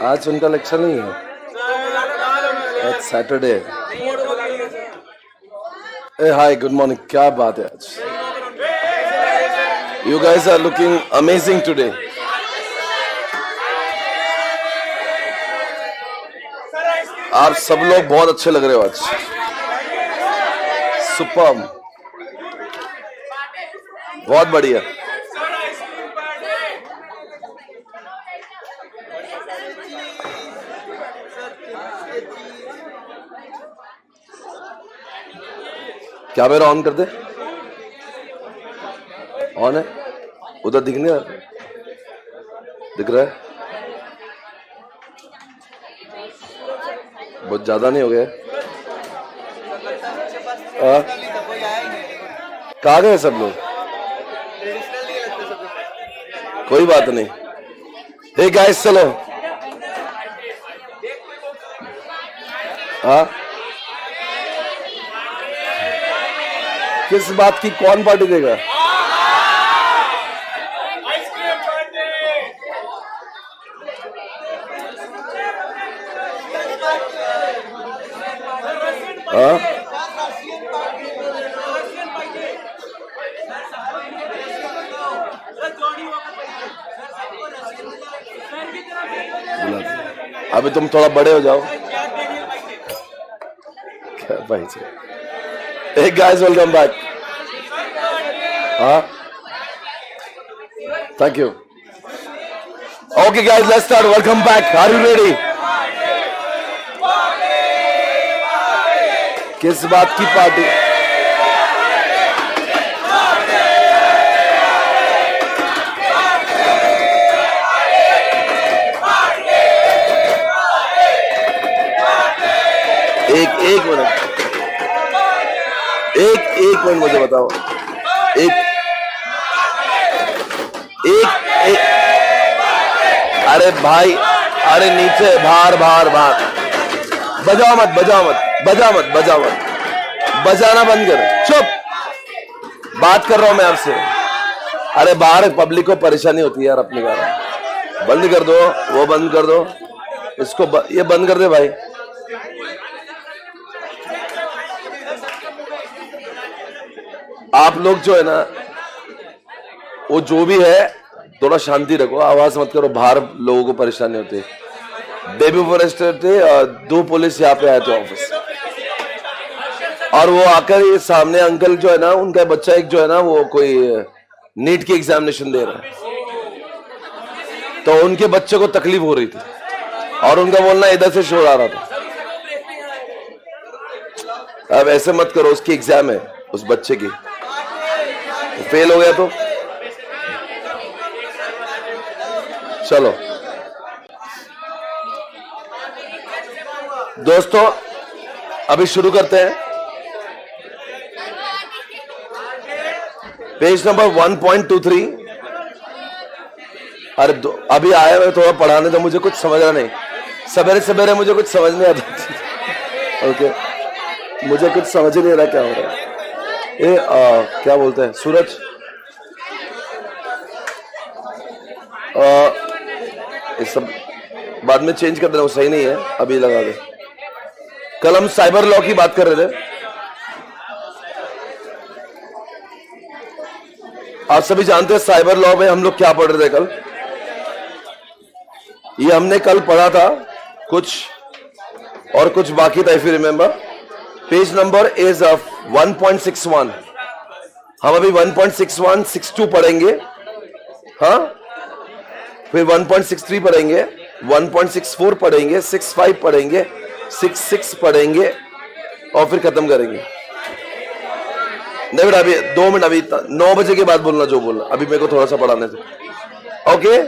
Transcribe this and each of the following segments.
आज उनका लेक्चर नहीं है, आज Saturday. A hi, good morning. क्या बात है आज, you guys are looking amazing today. आप सब लोग बहुत अच्छे लग रहे हो आज, सुपर्ब, बहुत बढ़िया। कैमरा ऑन कर दे। ऑन है, उधर दिख नहीं रहा? दिख रहा है? बहुत ज्यादा नहीं हो गया? कहाँ गए सब लोग? कोई बात नहीं। हे गाइस, चलो। हाँ, किस बात की कौन पार्टी देगा? हाँ, अभी तुम थोड़ा बड़े हो जाओ। क्या भाई जी? Hey guys, welcome back. Thank you. Okay guys, let's start. Welcome back. Are you ready? किस बात की पार्टी? एक मिनट, एक मिनट मुझे बताओ। एक अरे भाई, अरे नीचे, बाहर। बजाओ मत, बजाना बंद कर। चुप, बात कर रहा हूं मैं आपसे। अरे बाहर पब्लिक को परेशानी होती है यार अपने घर। बंद कर दो, वो बंद कर दो, इसको ये बंद कर दे भाई। आप लोग जो है ना, वो जो भी है थोड़ा शांति रखो, आवाज मत करो, बाहर लोगों को परेशानी होती है। बेबी फॉरेस्ट थे, 2 पुलिस यहाँ पे आए थे ऑफिस, और वो आकर ये सामने अंकल जो है ना, उनका बच्चा एक जो है ना, वो कोई नीट की एग्जामिनेशन दे रहा है, तो उनके बच्चे को तकलीफ हो रही थी, और उनका बोलना इधर से शोर आ रहा था। अब ऐसे मत करो, उसकी एग्जाम है, उस बच्चे की, फेल हो गया तो चलो। दोस्तों अभी शुरू करते हैं। Page number 1.23। अरे अभी आया मैं, थोड़ा पढ़ाने तो मुझे कुछ समझ रहा नहीं। सवेरे मुझे कुछ समझ नहीं आता। ओके, मुझे कुछ समझ नहीं आ रहा क्या हो रहा है। क्या बोलते हैं, सूरज, इस सब बाद में चेंज कर देना, वो सही नहीं है, अभी लगा दे। कल हम साइबर लॉ की बात कर रहे थे। आप सभी जानते हैं साइबर लॉ में हम लोग क्या पढ़ रहे थे कल? ये हमने कल पढ़ा था कुछ, और कुछ बाकी था, if you remember. Page number is 1.61। हम अभी 1.61, 62 पढ़ेंगे, हाँ, फिर 1.63 पढ़ेंगे, 1.64 पढ़ेंगे, 65 पढ़ेंगे, 66 पढ़ेंगे, और फिर खत्म करेंगे। नहीं बेटा, अभी 2 मिनट, अभी 9 बजे के बाद बोलना जो बोलना, अभी मेरे को थोड़ा सा पढ़ाने से। ओके,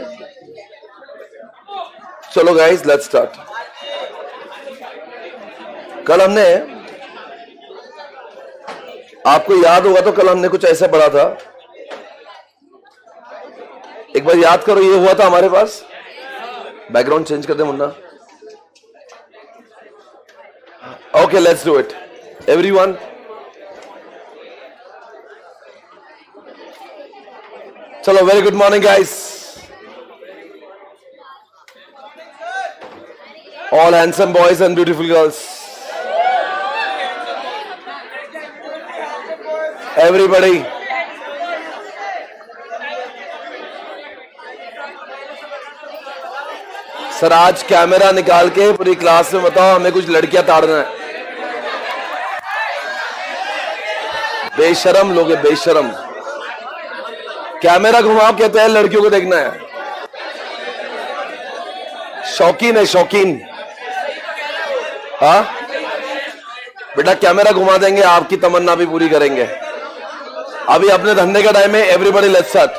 चलो गाइस, लेट्स स्टार्ट। कल हमने, आपको याद होगा तो कल हमने कुछ ऐसा पढ़ा था, एक बार याद करो। ये हुआ था हमारे पास, बैकग्राउंड चेंज कर दे Munna. Okay, let's do it everyone. चलो, very good morning guys. All handsome boys and beautiful girls. Everybody. Sir आज कैमरा निकाल के पूरी क्लास में बताओ हमें कुछ लड़कियां ताड़ना है। बेशरम लोग हैं, बेशरम। कैमरा घुमाओ, कहते हैं लड़कियों को देखना है। शौकीन है, शौकीन। हाँ बेटा, कैमरा घुमा देंगे, आपकी तमन्ना भी पूरी करेंगे। अभी अपने धंधे का टाइम है। Everybody let's start.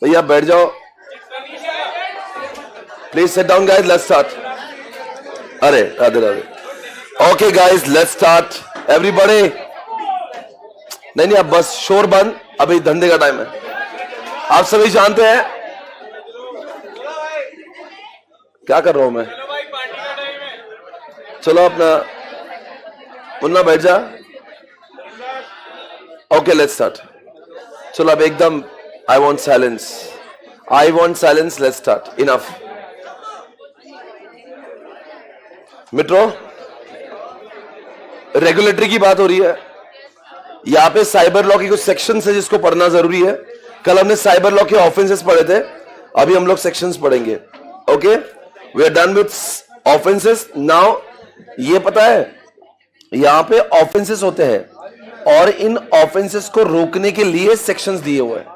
भैया बैठ जाओ, please sit down guys, let's start. अरे Radhe Radhe. Okay guys, let's start everybody. नहीं अब बस शोर बंद, अभी धंधे का टाइम है। आप सभी जानते हैं क्या कर रहा हूं मैं। चलो अपना मुन्ना बैठ जा। Okay let's start. चलो अब एकदम I want silence, I want silence, let's start. Enough. मित्रों, रेगुलेटरी की बात हो रही है। यहां पे साइबर लॉ की कुछ सेक्शन है जिसको पढ़ना जरूरी है। कल हमने साइबर लॉ के ऑफेंसेस पढ़े थे, अभी हम लोग सेक्शंस पढ़ेंगे। Okay, we are done with offences. Now ये पता है यहां पे ऑफेंसेस होते हैं और इन ऑफेंसेस को रोकने के लिए सेक्शंस दिए हुए हैं।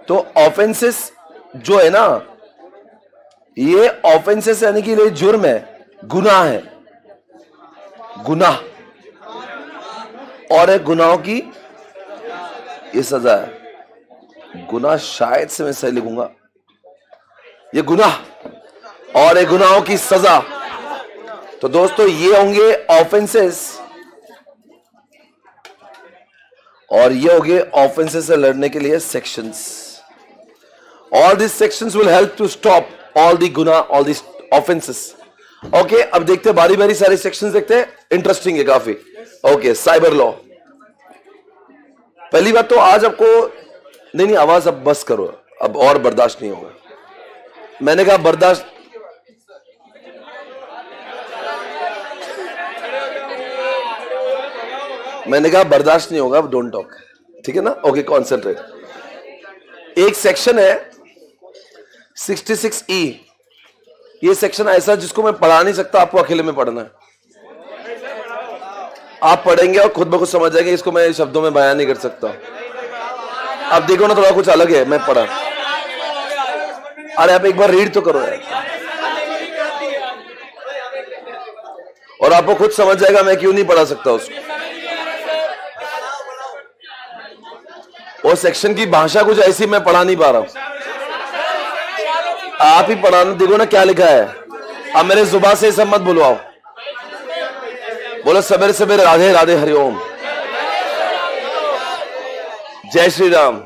तो ऑफेंसेस जो है ना, ये ऑफेंसेस यानी कि ये जुर्म है, गुनाह है, गुनाह, और गुनाहों की ये सजा है। गुनाह शायद से मैं सही लिखूंगा, ये गुनाह और ये गुनाहों की सजा। तो दोस्तों ये होंगे ऑफेंसेस और ये होंगे ऑफेंसेस से लड़ने के लिए sections. All this sections will help to stop all the गुनाह, ऑल दिस ऑफेंसेस। ओके, अब देखते हैं बारी बारी सारे सेक्शंस देखते हैं, इंटरेस्टिंग है काफी। Okay, cyber law. पहली बात तो आज आपको नहीं आवाज अब बस करो, अब और बर्दाश्त नहीं होगा। मैंने कहा बर्दाश्त, मैंने कहा बर्दाश्त नहीं होगा, अब डोंट टॉक, ठीक है ना। Okay, concentrate. एक सेक्शन है 66E। ये सेक्शन ऐसा जिसको मैं पढ़ा नहीं सकता, आपको अकेले में पढ़ना है। आप पढ़ेंगे और खुद ब खुद समझ जाएंगे, इसको मैं शब्दों में बयान नहीं कर सकता। अब देखो ना, थोड़ा कुछ अलग है, मैं पढ़ा। अरे आप एक बार रीड तो करो यार, और आपको खुद समझ जाएगा मैं क्यों नहीं पढ़ा सकता उसको। वो सेक्शन की भाषा कुछ ऐसी मैं पढ़ा नहीं पा रहा हूं, आप ही पढ़ाना। देखो ना क्या लिखा है। अब मेरे जुबान से सब मत बुलवाओ, बोलो सवेरे सवेरे राधे राधे हरिओम, जय श्री राम।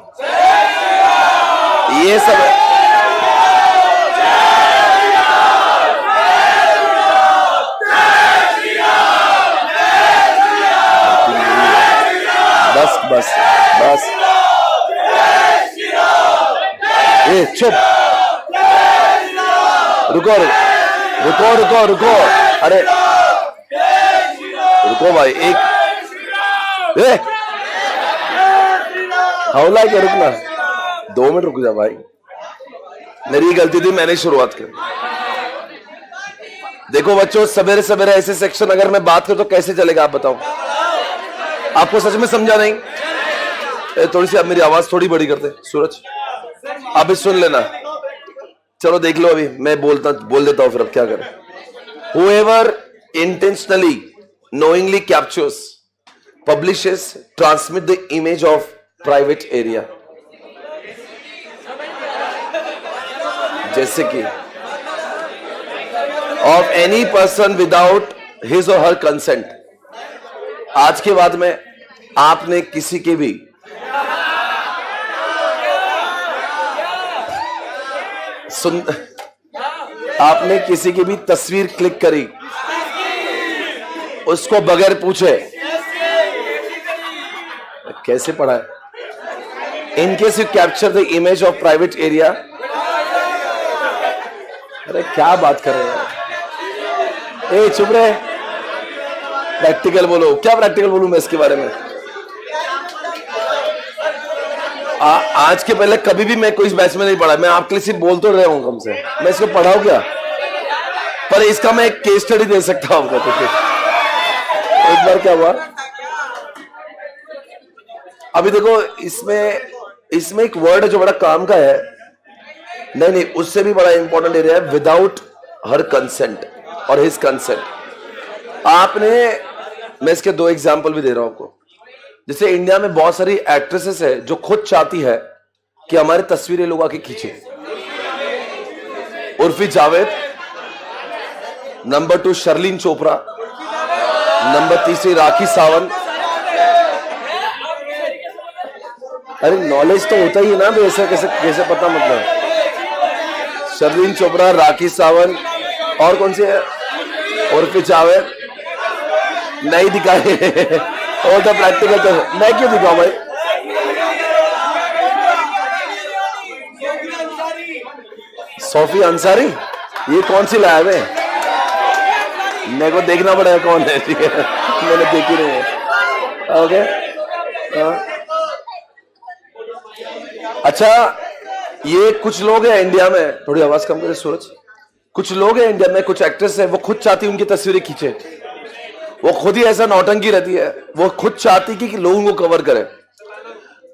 ये सब बस बस बस, ये चुप, रुको रुको रुको रुको, अरे रुको भाई, एक हौला क्या, रुकना 2 मिनट रुक जा भाई, मेरी गलती थी, मैंने शुरुआत की। देखो बच्चों, सवेरे सवेरे ऐसे सेक्शन अगर मैं बात करूं तो कैसे चलेगा आप बताओ। आपको सच में समझा नहीं? थोड़ी सी आप मेरी आवाज थोड़ी बड़ी करते सूरज, आप भी सुन लेना। चलो देख लो, अभी मैं बोल देता हूं, फिर अब क्या करें। Whoever intentionally, knowingly captures, publishes, transmit the image of private area, जैसे कि of any person without his or her consent। आज के बाद में आपने किसी के भी आपने किसी की भी तस्वीर क्लिक करी, उसको बगैर पूछे, कैसे पढ़ा है In case you capture the image of private area, अरे क्या बात कर रहे हो? ए चुप रहे, प्रैक्टिकल बोलो। क्या प्रैक्टिकल बोलूं मैं इसके बारे में? आज के पहले कभी भी मैं कोई इस बैच में नहीं पढ़ा, मैं आपके लिए सिर्फ बोल तो रहा हूं कम से, मैं इसको पढ़ाऊं क्या? पर इसका मैं एक केस स्टडी दे सकता हूं। तो एक बार क्या हुआ, अभी देखो इसमें एक वर्ड है जो बड़ा काम का है, नहीं उससे भी बड़ा इंपॉर्टेंट एरिया है, विदाउट हर कंसेंट और हिज कंसेंट। आपने, मैं इसके दो एग्जांपल भी दे रहा हूं आपको। जैसे इंडिया में बहुत सारी एक्ट्रेसेस है जो खुद चाहती है कि हमारी तस्वीरें लोग आके खींचे। Urfi Javed, number 2 Sherlyn Chopra, number 3 Rakhi Sawant. अरे नॉलेज तो होता ही है ना, तो ऐसा कैसे पता? मतलब शर्लिन चोपड़ा, राखी सावंत, और कौन सी है? उर्फी जावेद। नहीं दिखाए और तो प्रैक्टिकल तो मैं क्यों दिखाऊं भाई? सोफी अंसारी, ये कौन सी लाया है? मेरे को देखना पड़ेगा कौन है, ठीक है? मैंने देखी नहीं है। ओके, अच्छा, ये कुछ लोग हैं इंडिया में, थोड़ी आवाज कम करे सूरज। कुछ लोग हैं इंडिया में, कुछ एक्ट्रेस है, वो खुद चाहती उनकी तस्वीरें खींचे। वो खुद ही ऐसा नौटंकी रहती है, वो खुद चाहती कि लोगों को कवर करे।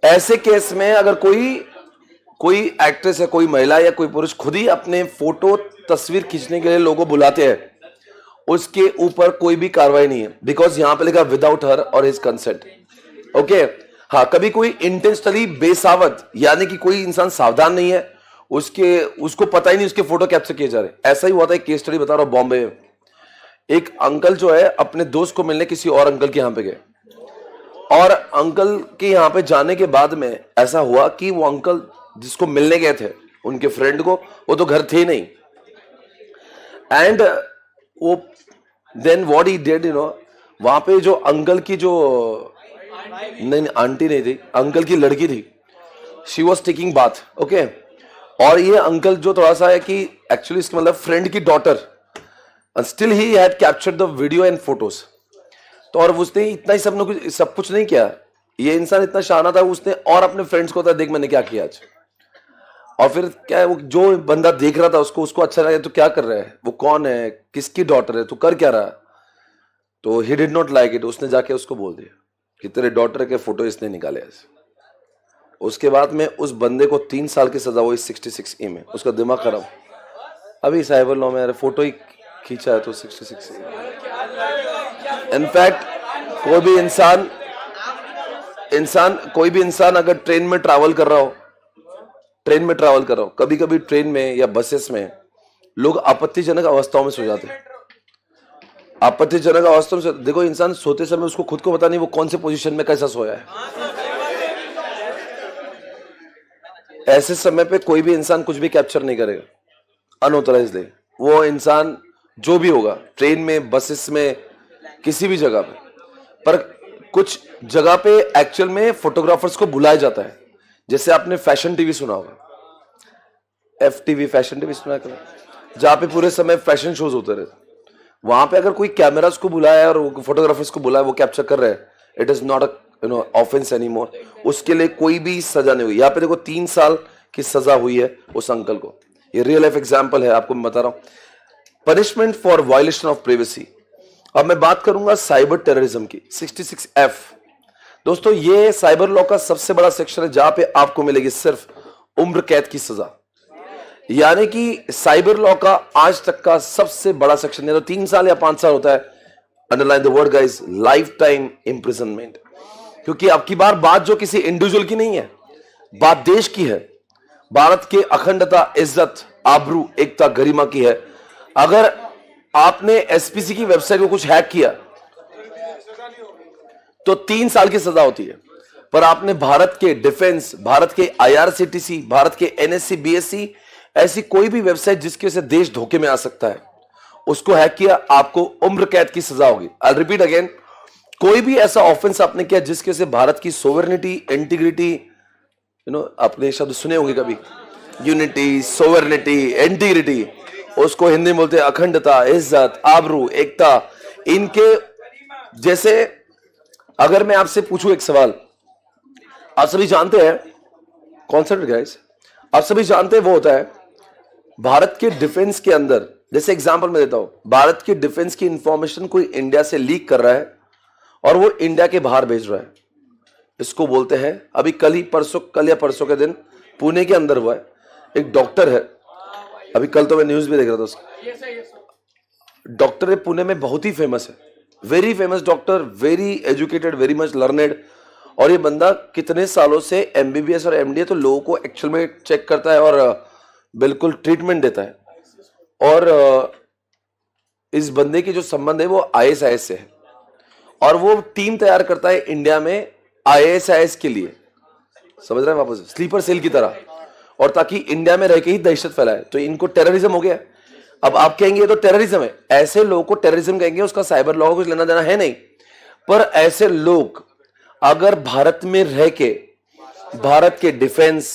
ऐसे केस में अगर कोई एक्ट्रेस है, कोई महिला या कोई पुरुष खुद ही अपने फोटो तस्वीर खींचने के लिए लोगों को बुलाते हैं, उसके ऊपर कोई भी कार्रवाई नहीं है, बिकॉज यहां पे लिखा विदाउट हर और हिज कंसेंट। ओके, हाँ, कभी कोई इंटेंशनली बेसावध, यानी कि कोई इंसान सावधान नहीं है, उसको पता ही नहीं उसके फोटो कैप्चर किए जा रहे। ऐसा ही हुआ था, एक केस स्टडी बता रहा हूं बॉम्बे में। एक अंकल जो है अपने दोस्त को मिलने किसी और अंकल के यहां पे गए, और अंकल के यहां पे जाने के बाद में ऐसा हुआ कि वो अंकल जिसको मिलने गए थे उनके फ्रेंड को, वो तो घर थे नहीं, एंड वो देन व्हाट ही डिड, वहां पे जो अंकल की जो नहीं आंटी नहीं थी, अंकल की लड़की थी, she was taking bath. Okay, और ये अंकल जो थोड़ा सा है कि एक्चुअली इसका मतलब फ्रेंड की daughter, still he had captured the video and photos. तो और उसने इतना ही सब कुछ नहीं किया, ये इंसान इतना शाना था, उसने और अपने फ्रेंड्स को था, देख मैंने क्या किया आज। और फिर क्या है, वो जो बंदा देख रहा था उसको अच्छा लगा, तो क्या कर रहा है, वो कौन है, किसकी डॉटर है, तो कर क्या रहा? तो he did not like it, उसने जाके उसको बोल दिया कि तेरे डॉटर के फोटो इसने निकाले ऐसे। उसके बाद में उस बंदे को 3 साल की सजा हुई 66E में, उसका दिमाग खराब। अभी साइबर लॉ में फोटो ही खींचा है तो 66। इनफैक्ट कोई भी इंसान अगर ट्रेन में ट्रैवल कर रहा हो, कभी कभी ट्रेन में या बसेस में लोग आपत्तिजनक अवस्थाओं में सो जाते हैं। आपत्तिजनक अवस्था में देखो, इंसान सोते समय उसको खुद को पता नहीं वो कौन से पोजीशन में कैसा सोया है। ऐसे समय पे कोई भी इंसान कुछ भी कैप्चर नहीं करेगा अनऑथराइज्ड। वो इंसान जो भी होगा, ट्रेन में, बसेस में, किसी भी जगह पे, पर कुछ जगह पे एक्चुअल में फोटोग्राफर्स को बुलाया जाता है। जैसे आपने फैशन टीवी सुना होगा, FTV फैशन टीवी सुना है, जहां पे पूरे समय फैशन शोज होते रहते। वहां पे अगर कोई कैमरास को बुलाया और फोटोग्राफर्स को बुलाया, वो कैप्चर कर रहे हैं, it is not offence anymore. उसके लिए कोई भी सजा नहीं हुई। यहाँ पे देखो 3 साल की सजा हुई है उस अंकल को। ये रियल लाइफ एग्जांपल है, आपको मैं बता रहा हूं। Punishment for violation of privacy. अब मैं बात करूंगा साइबर टेररिज्म की, 66F। दोस्तों, ये साइबर लॉ का सबसे बड़ा सेक्शन है जहां पे आपको मिलेगी सिर्फ उम्र कैद की सजा। यानी कि साइबर लॉ का आज तक का सबसे बड़ा सेक्शन है, तो 3 साल या 5 साल होता है। Underline the word guys, life time imprisonment. क्योंकि अब की बात जो किसी इंडिविजुअल की नहीं है, बात देश की है, भारत के अखंडता, इज्जत, आबरू, एकता, गरिमा की है। अगर आपने SPC की वेबसाइट को कुछ हैक किया तो 3 साल की सजा होती है। पर आपने भारत के डिफेंस, भारत के IRCTC, भारत के NSC, BSc, ऐसी कोई भी वेबसाइट जिसकी वजह से देश धोखे में आ सकता है, उसको हैक किया, आपको उम्र कैद की सजा होगी। आई रिपीट अगेन, कोई भी ऐसा ऑफेंस आपने किया जिसके से भारत की सोवरेनिटी, इंटीग्रिटी, आपने शब्द सुने होंगे कभी, यूनिटी, सोवरेनिटी, इंटीग्रिटी, उसको हिंदी में बोलते हैं अखंडता, इज्जत, आबरू, एकता। इनके जैसे अगर मैं आपसे पूछूं एक सवाल, आप सभी जानते हैं, कॉन्सेंट्रेट गाइस, आप सभी जानते हैं वो होता है भारत के डिफेंस के अंदर, जैसे एग्जांपल मैं देता हूं, भारत की डिफेंस की इंफॉर्मेशन कोई इंडिया से लीक कर रहा है और वो इंडिया के बाहर भेज रहा है, इसको बोलते हैं, अभी कल या परसों के दिन पुणे के अंदर हुआ है, एक डॉक्टर है, अभी कल तो मैं न्यूज भी देख रहा था उसका, डॉक्टर है पुणे में, बहुत ही फेमस है, very famous doctor, very educated, very much learned, और ये बंदा कितने सालों से एमबीबीएस और एमडीए तो लोगों को एक्चुअल में चेक करता है और बिल्कुल ट्रीटमेंट देता है। और इस बंदे की जो संबंध है वो आईएसआईएस से है, और वो टीम तैयार करता है इंडिया में आईएसआईएस के लिए, समझ रहे हैं वापस, स्लीपर सेल की तरह, और ताकि इंडिया में रह के ही दहशत फैलाए। तो इनको टेररिज्म हो गया। अब आप कहेंगे ये तो टेररिज्म है, ऐसे लोगों को टेररिज्म कहेंगे, उसका साइबर लॉ को कुछ लेना देना है नहीं, पर ऐसे लोग अगर भारत में रह के भारत के डिफेंस,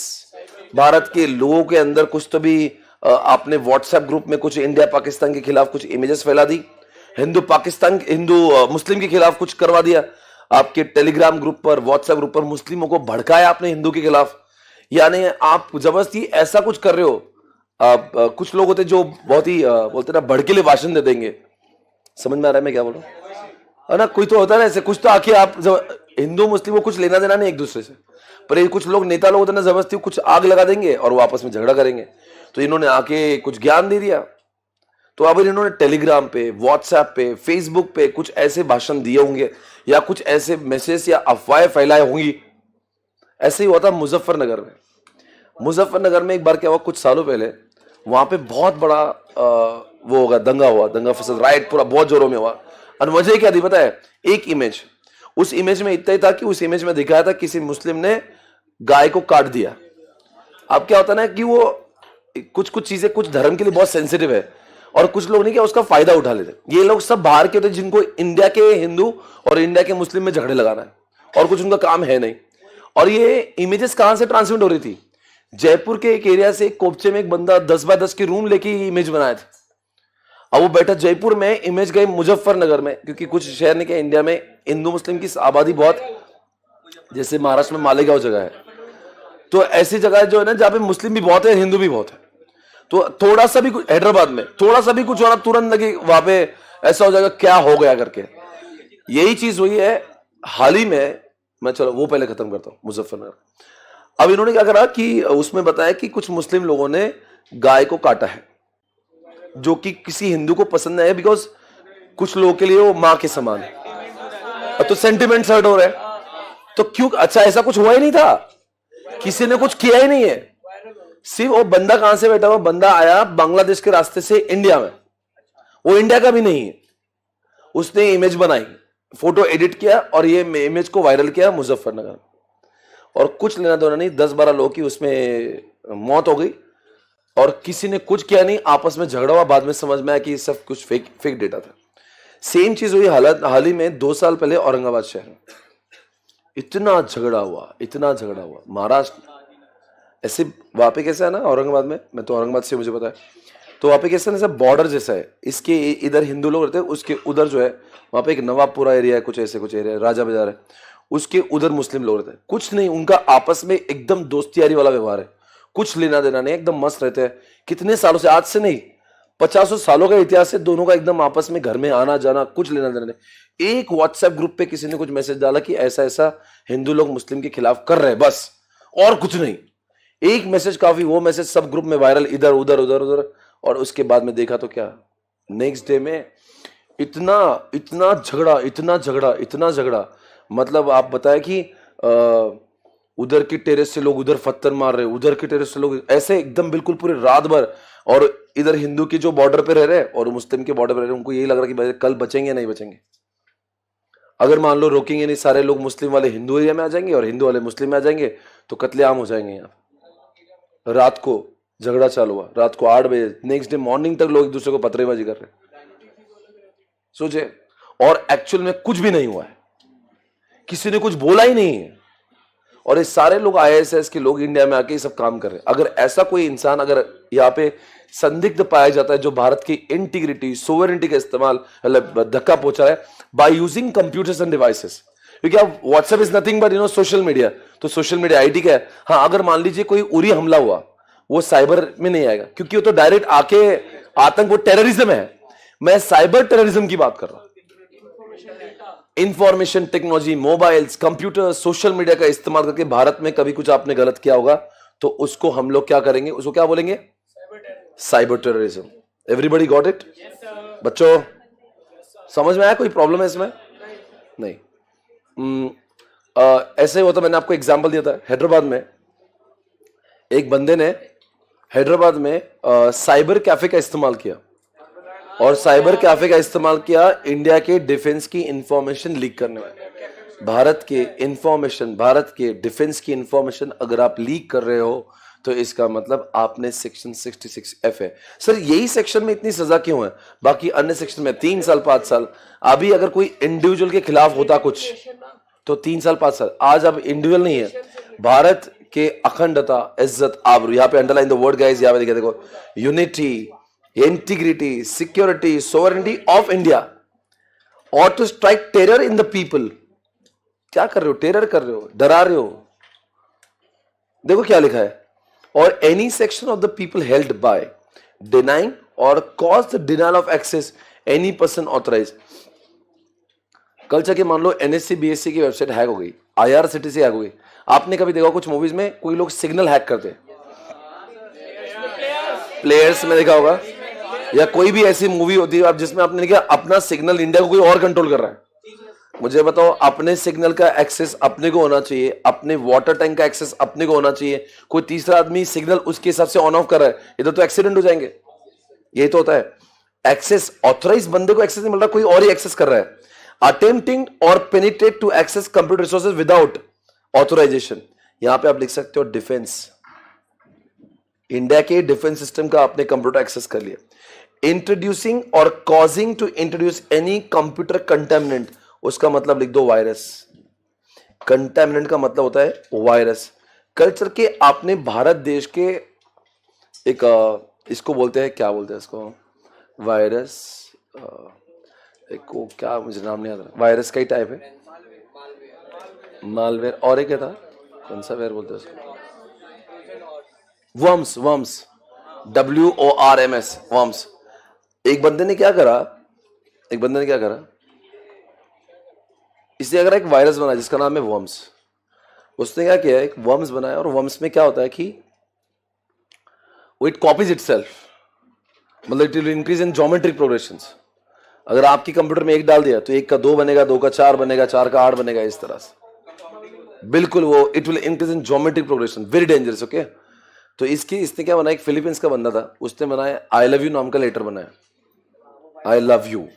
भारत के लोगों के अंदर कुछ तो भी आपने व्हाट्सएप ग्रुप में कुछ इंडिया पाकिस्तान के खिलाफ कुछ इमेजेस फैला दी, हिंदू मुस्लिम के खिलाफ कुछ करवा दिया, आपके टेलीग्राम ग्रुप पर, व्हाट्सएप ग्रुप पर मुस्लिमों को भड़काया आपने हिंदू के खिलाफ, यानी आप जबरदस्ती ऐसा कुछ कर रहे हो। कुछ लोग होते जो बहुत ही बोलते ना भड़कीले भाषण दे देंगे, समझ में आ रहा है मैं क्या बोल रहा हूं, है ना? कोई तो होता है ना ऐसे, कुछ तो आके आप हिंदू मुस्लिम को कुछ लेना देना नहीं एक दूसरे से, पर ये कुछ लोग नेता लोग होते ना जबरदस्ती कुछ आग लगा देंगे और वो आपस में झगड़ा करेंगे। तो इन्होंने आके कुछ ज्ञान दे दिया, तो अब इन्होंने टेलीग्राम पे, व्हाट्सएप पे, फेसबुक पे कुछ ऐसे भाषण दिए होंगे या कुछ ऐसे मैसेज या अफवाहें फैलाए होंगी। ऐसे ही हुआ था मुजफ्फरनगर में। मुजफ्फरनगर में एक बार क्या हुआ, कुछ सालों पहले वहां पे बहुत बड़ा वो होगा, दंगा फसद, राइट पूरा बहुत जोरों में हुआ। और वजह क्या थी पता है? एक इमेज, उस इमेज में इतना ही था कि उस इमेज में दिखाया था किसी मुस्लिम ने गाय को काट दिया। अब क्या होता है ना कि वो कुछ चीजें कुछ धर्म के लिए बहुत सेंसिटिव है, और कुछ लोग नहीं क्या उसका फायदा उठा लेते। ये लोग सब बाहर के होते जिनको इंडिया के हिंदू और इंडिया के मुस्लिम में झगड़े लगाना है, और कुछ उनका काम है नहीं। और ये इमेजेस कहां से ट्रांसमिट हो रही थी? जयपुर के एक एरिया से, कोपचे में एक बंदा 10 बाय 10 की रूम लेके इमेज बनाया था। अब वो बैठा जयपुर में, इमेज गई मुजफ्फरनगर में, क्योंकि कुछ शहर ने क्या, इंडिया में हिंदू मुस्लिम की आबादी बहुत, जैसे महाराष्ट्र में मालेगांव जगह है, तो ऐसी जगह जो है ना जहां पे मुस्लिम भी बहुत है, हिंदू भी बहुत है। तो थोड़ा सा भी कुछ, हैदराबाद में थोड़ा सा भी कुछ हो रहा, तुरंत लगे वहां पे ऐसा हो जाएगा क्या हो गया करके। यही चीज हुई है हाल ही में। मैं चलो वो पहले खत्म करता हूं, मुजफ्फरनगर। अब इन्होंने क्या करा कि उसमें बताया कि कुछ मुस्लिम लोगों ने गाय को काटा है, जो कि किसी हिंदू को पसंद नहीं है, बिकॉज कुछ लोगों के लिए वो मां के समान है। तो सेंटिमेंट हर्ट हो रहे हैं, तो क्यों? अच्छा, ऐसा कुछ हुआ ही नहीं था, किसी ने कुछ किया ही नहीं है। सिर्फ वो बंदा कहां से बैठा हुआ, बंदा आया बांग्लादेश के रास्ते से इंडिया में, वो इंडिया का भी नहीं है, उसने इमेज बनाई, फोटो एडिट किया और ये इमेज को वायरल किया मुजफ्फरनगर, और कुछ लेना देना नहीं, 10-12 लोगों की उसमें मौत हो गई, और किसी ने कुछ किया नहीं, आपस में झगड़ा हुआ। बाद में समझ में आया कि सब कुछ फेक डेटा था। सेम चीज हुई हाल ही में 2 साल पहले औरंगाबाद शहर में। इतना झगड़ा हुआ महाराष्ट्र ऐसे। वहां पे कैसा है ना औरंगाबाद में, मैं तो औरंगाबाद से, मुझे पता है, तो वहां पे कैसा ना, बॉर्डर जैसा है, इसके इधर हिंदू लोग रहते हैं, उसके उधर जो है वहां पे एक नवाबपुरा एरिया है, कुछ ऐसे कुछ एरिया, राजा बाजार है, उसके उधर मुस्लिम लोग रहते हैं। कुछ नहीं, उनका आपस में एकदम दोस्ती यारी वाला व्यवहार है, कुछ लेना देना नहीं, एकदम मस्त रहते हैं कितने सालों से, आज से नहीं 50 सालों का इतिहास है दोनों का, एकदम आपस में घर में आना जाना, कुछ लेना देना नहीं। एक व्हाट्सएप ग्रुप पे किसी ने कुछ मैसेज डाला कि ऐसा ऐसा हिंदू लोग मुस्लिम के खिलाफ कर रहे हैं, बस, और कुछ नहीं। एक मैसेज काफी, वो मैसेज सब ग्रुप में वायरल, इधर उधर उधर उधर, और उसके बाद में देखा तो क्या, नेक्स्ट डे में इतना झगड़ा, मतलब आप बताए कि उधर की टेरेस से लोग उधर पत्थर मार रहे, उधर की टेरेस से लोग ऐसे, एकदम बिल्कुल पूरे रात भर। और इधर हिंदू की जो बॉर्डर पे रह रहे हैं और मुस्लिम के बॉर्डर पे रह रहे हैं, उनको यही लग रहा है कि भाई कल बचेंगे नहीं बचेंगे। अगर मान लो रोकेंगे नहीं, सारे लोग मुस्लिम वाले हिंदू एरिया में आ जाएंगे और हिंदू वाले मुस्लिम में आ जाएंगे, तो कत्लेआम हो जाएंगे। यहाँ रात को झगड़ा चालू हुआ, रात को 8 बजे, नेक्स्ट डे मॉर्निंग तक लोग एक दूसरे को पत्थरबाजी कर रहे, सोचे। और एक्चुअल में कुछ भी नहीं हुआ है, किसी ने कुछ बोला ही नहीं है, और ये सारे लोग IAS के लोग इंडिया में आके ये सब काम कर रहे हैं। अगर ऐसा कोई इंसान अगर यहाँ पे संदिग्ध पाया जाता है जो भारत की इंटीग्रिटी सोवरेनिटी का इस्तेमाल मतलब धक्का पहुंचा रहा है by using computers end devices, क्योंकि अब WhatsApp is nothing but social media, तो सोशल मीडिया आईडी क्या है। हाँ, अगर मान लीजिए कोई उरी हमला हुआ, वो साइबर में नहीं आएगा क्योंकि वो तो डायरेक्ट आके आतंक, वो टेररिज्म है। मैं साइबर टेररिज्म की बात कर रहा हूं। Information technology, mobiles, computer, social media का इस्तेमाल करके भारत में कभी कुछ आपने गलत किया होगा तो उसको हम लोग क्या करेंगे, उसको क्या बोलेंगे, cyber terrorism. Everybody got it? बच्चों समझ में आया? कोई प्रॉब्लम है इसमें? नहीं। ऐसे ही होता, मैंने आपको एग्जांपल दिया था, हैदराबाद में एक बंदे ने हैदराबाद में साइबर कैफे का इस्तेमाल किया और साइबर कैफे का इस्तेमाल किया इंडिया के डिफेंस की इंफॉर्मेशन लीक करने में। भारत के डिफेंस की इंफॉर्मेशन अगर आप लीक कर रहे हो तो इसका मतलब आपने सेक्शन 66F है। सर यही सेक्शन में इतनी सजा क्यों है, बाकी अन्य सेक्शन में 3 साल 5 साल? अभी अगर कोई इंडिविजुअल के खिलाफ होता कुछ तो 3 साल 5 साल। आज अब इंडिविजुअल नहीं है, भारत के अखंडता, इज्जत, आबरू, यहाँ पे अंडरलाइन द वर्ड गाइस, यहाँ पे देखो, unity, integrity, security, sovereignty of India और to strike terror in the people. क्या कर रहे हो? टेरर कर रहे हो, डरा रहे हो। देखो क्या लिखा है, और any section of the people held by denying और cause the denial of access any person authorise. कल जाके मान लो NSC BSC की वेबसाइट हैक हो गई, IRCTC हैक हो गई। आपने कभी देखा कुछ मूवीज में कोई लोग सिग्नल हैक करते हैं? प्लेयर्स में देखा होगा, या कोई भी ऐसी मूवी होती है आप जिसमें आपने देखा अपना सिग्नल इंडिया को कोई और कंट्रोल कर रहा है। मुझे बताओ, अपने सिग्नल का एक्सेस अपने को होना चाहिए, अपने वाटर टैंक का एक्सेस अपने को होना चाहिए, कोई तीसरा आदमी सिग्नल उसके हिसाब से ऑन ऑफ कर रहा है, इधर तो एक्सीडेंट हो जाएंगे। यही तो होता है, एक्सेस ऑथराइज बंदे को एक्सेस नहीं मिल रहा, कोई और ही एक्सेस कर रहा है। अटेम्प्टिंग और penetrate to access computer resources without authorisation. यहां पे आप लिख सकते हो डिफेंस, इंडिया के डिफेंस सिस्टम का आपने कंप्यूटर एक्सेस कर लिया। इंट्रोड्यूसिंग और causing to introduce any computer contaminant, उसका मतलब लिख दो वायरस। कंटेमिनेंट का मतलब होता है वायरस। कल्चर के आपने भारत देश के एक इसको बोलते हैं, क्या बोलते हैं इसको, वायरस, एक को क्या मुझे नाम नहीं आता, वायरस का ही टाइप है, मालवेयर, और एक क्या था, कौन सा वेयर बोलते हैं उसको, वर्म्स, WORMS, वर्म्स। एक बंदे ने क्या करा, इसने अगर एक वायरस बनाया जिसका नाम है वर्म्स। उसने क्या किया, एक वर्म्स बनाया, और वर्म्स में क्या होता है कि वो इट कॉपीज इटसेल्फ, मतलब it will increase in geometric progressions. अगर आपकी कंप्यूटर में 1 डाल दिया तो 1 का 2 बनेगा, 2 का 4 बनेगा, 4 का 8 बनेगा, इस तरह से। बिल्कुल वो it will increase in geometric progression, very dangerous. Okay, तो इसने क्या बनाया, एक फिलीपींस का बंदा था, उसने बनाया आई लव यू नाम का लेटर बनाया, आई लव यू,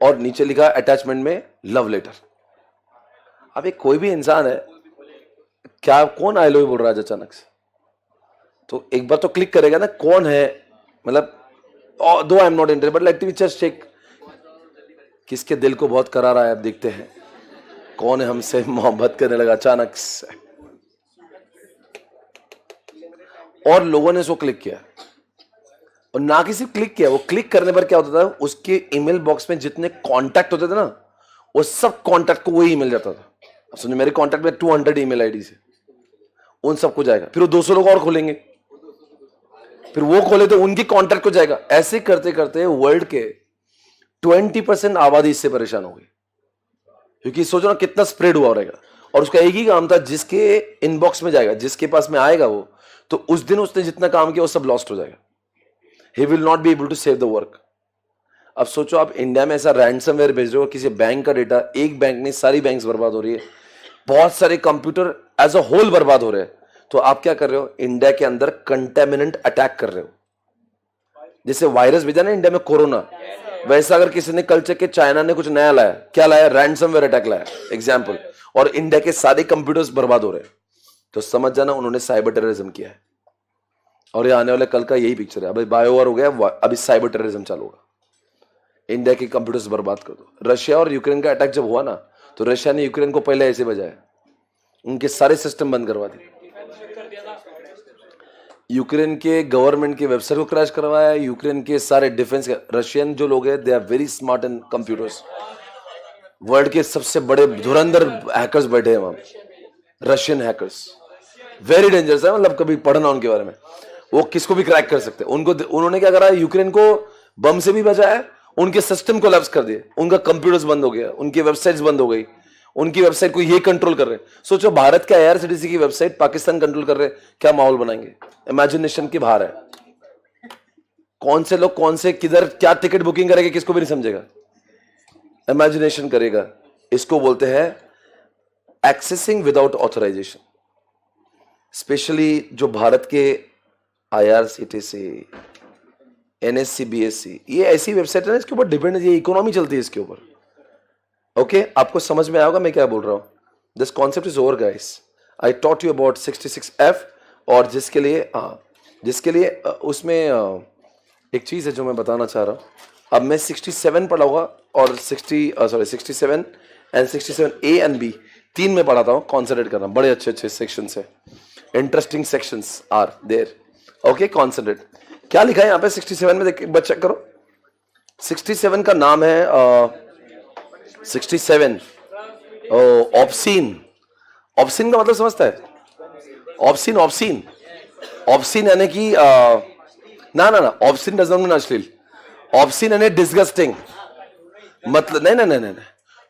और नीचे लिखा अटैचमेंट में लव लेटर। अब एक कोई भी इंसान है, क्या कौन आई लव यू बोल रहा है अचानक से, तो एक बार तो क्लिक करेगा ना कौन है, मतलब though I am not interested but let me just check, किसके दिल को बहुत करारा है, अब देखते हैं कौन है हमसे मोहब्बत करने लगा अचानक से। और लोगों ने उसको क्लिक किया, और ना कि सिर्फ क्लिक किया, वो क्लिक करने पर क्या होता था, उसके ईमेल बॉक्स में जितने कांटेक्ट होते थे ना, वो सब कांटेक्ट को वही ईमेल जाता था। समझो मेरे कांटेक्ट में 200 ईमेल आईडी से, उन सबको जाएगा, फिर वो 200 लोग और खोलेंगे, फिर वो खोले तो उनकी कांटेक्ट को जाएगा। ऐसे करते करते वर्ल्ड के 20% आबादी इससे परेशान हो गई, क्योंकि सोचो ना कितना स्प्रेड हुआ रहेगा। और उसका एक ही काम था, जिसके इनबॉक्स में जाएगा, जिसके पास में आएगा वो, तो उस दिन उसने जितना काम किया वो सब लॉस्ट हो जाएगा। He will not be able to save the work. अब सोचो आप इंडिया में ऐसा रैंसमवेयर भेज रहे हो, किसी बैंक का डेटा, एक बैंक नहीं सारी बैंक्स बर्बाद हो रही है, बहुत सारे कंप्यूटर एज अ होल बर्बाद हो रहे हैं, तो आप क्या कर रहे हो, इंडिया के अंदर कंटेमिनेंट अटैक कर रहे हो। जैसे वायरस भेजा ना इंडिया में कोरोना, वैसा अगर किसी ने कल चेक के चाइना ने कुछ नया लाया, क्या लाया, रैंसमवेयर अटैक लाया एग्जाम्पल, और इंडिया के सारे कंप्यूटर्स बर्बाद हो रहे हैं, तो समझ जाना उन्होंने साइबर टेररिज्म किया है। और ये आने वाले कल का यही पिक्चर है, अभी बायोवार हो गया, अभी साइबर टेररिज्म चालू होगा, इंडिया के कंप्यूटर्स बर्बाद कर दो। रशिया और यूक्रेन का अटैक जब हुआ ना, तो रशिया ने यूक्रेन को पहले ऐसे बजाया, उनके सारे सिस्टम बंद करवा दिए। यूक्रेन के गवर्नमेंट के वेबसाइट को क्रैश करवाया, यूक्रेन के सारे डिफेंस के, रशियन जो लोग हैं they are very smart in computers. World के सबसे बड़े धुरंधर हैकर्स बैठे हैं वहां, रशियन हैकर्स, वेरी डेंजरस है। मतलब कभी पढ़ना उनके बारे में, वो किसको भी क्रैक कर सकते हैं। उन्होंने क्या करा, यूक्रेन को बम से भी बचाया, उनके सिस्टम कोलैप्स कर दिए, उनका कंप्यूटर्स बंद हो गया, उनकी वेबसाइट्स बंद हो गई, उनकी वेबसाइट को ये कंट्रोल कर रहे हैं। सोचो भारत का आईआरसीटीसी की वेबसाइट पाकिस्तान कंट्रोल कर रहे हैं, क्या माहौल बनाएंगे। इमेजिनेशन के बाहर है। कौन से लोग कौन से किधर क्या टिकट बुकिंग करेंगे किसको भी नहीं समझेगा, इमेजिनेशन करेगा। इसको बोलते हैं एक्सेसिंग विदाउट ऑथराइजेशन। स्पेशली जो भारत के आईआरसीटीसी, एनएससी, बीएससी, ये ऐसी वेबसाइट है ना, इसके ऊपर डिपेंड है, ये इकोनॉमी चलती है इसके ऊपर। ओके आपको समझ में आया होगा मैं क्या बोल रहा हूं। This concept is over guys. I taught you about 66F। और जिसके लिए उसमें एक चीज है जो मैं बताना चाह रहा हूं। अब मैं 67 पढ़ाऊंगा और 67 एंड 67A एंड B तीन में पढ़ाता हूं। कॉन्सेंट्रेट करना, बड़े अच्छे अच्छे सेक्शन है, interesting sections are there. Okay concentrate. क्या लिखा है यहाँ पे 67 में, देख एक बार चेक करो। 67 का नाम है 67 ऑब्सीन। ऑब्सीन का मतलब समझता है? ऑब्सीन ऑब्सीन यानी कि ना ऑब्सीन डजंट मीन अश्लील। ऑब्सीन यानी डिस्गस्टिंग। मतलब नहीं,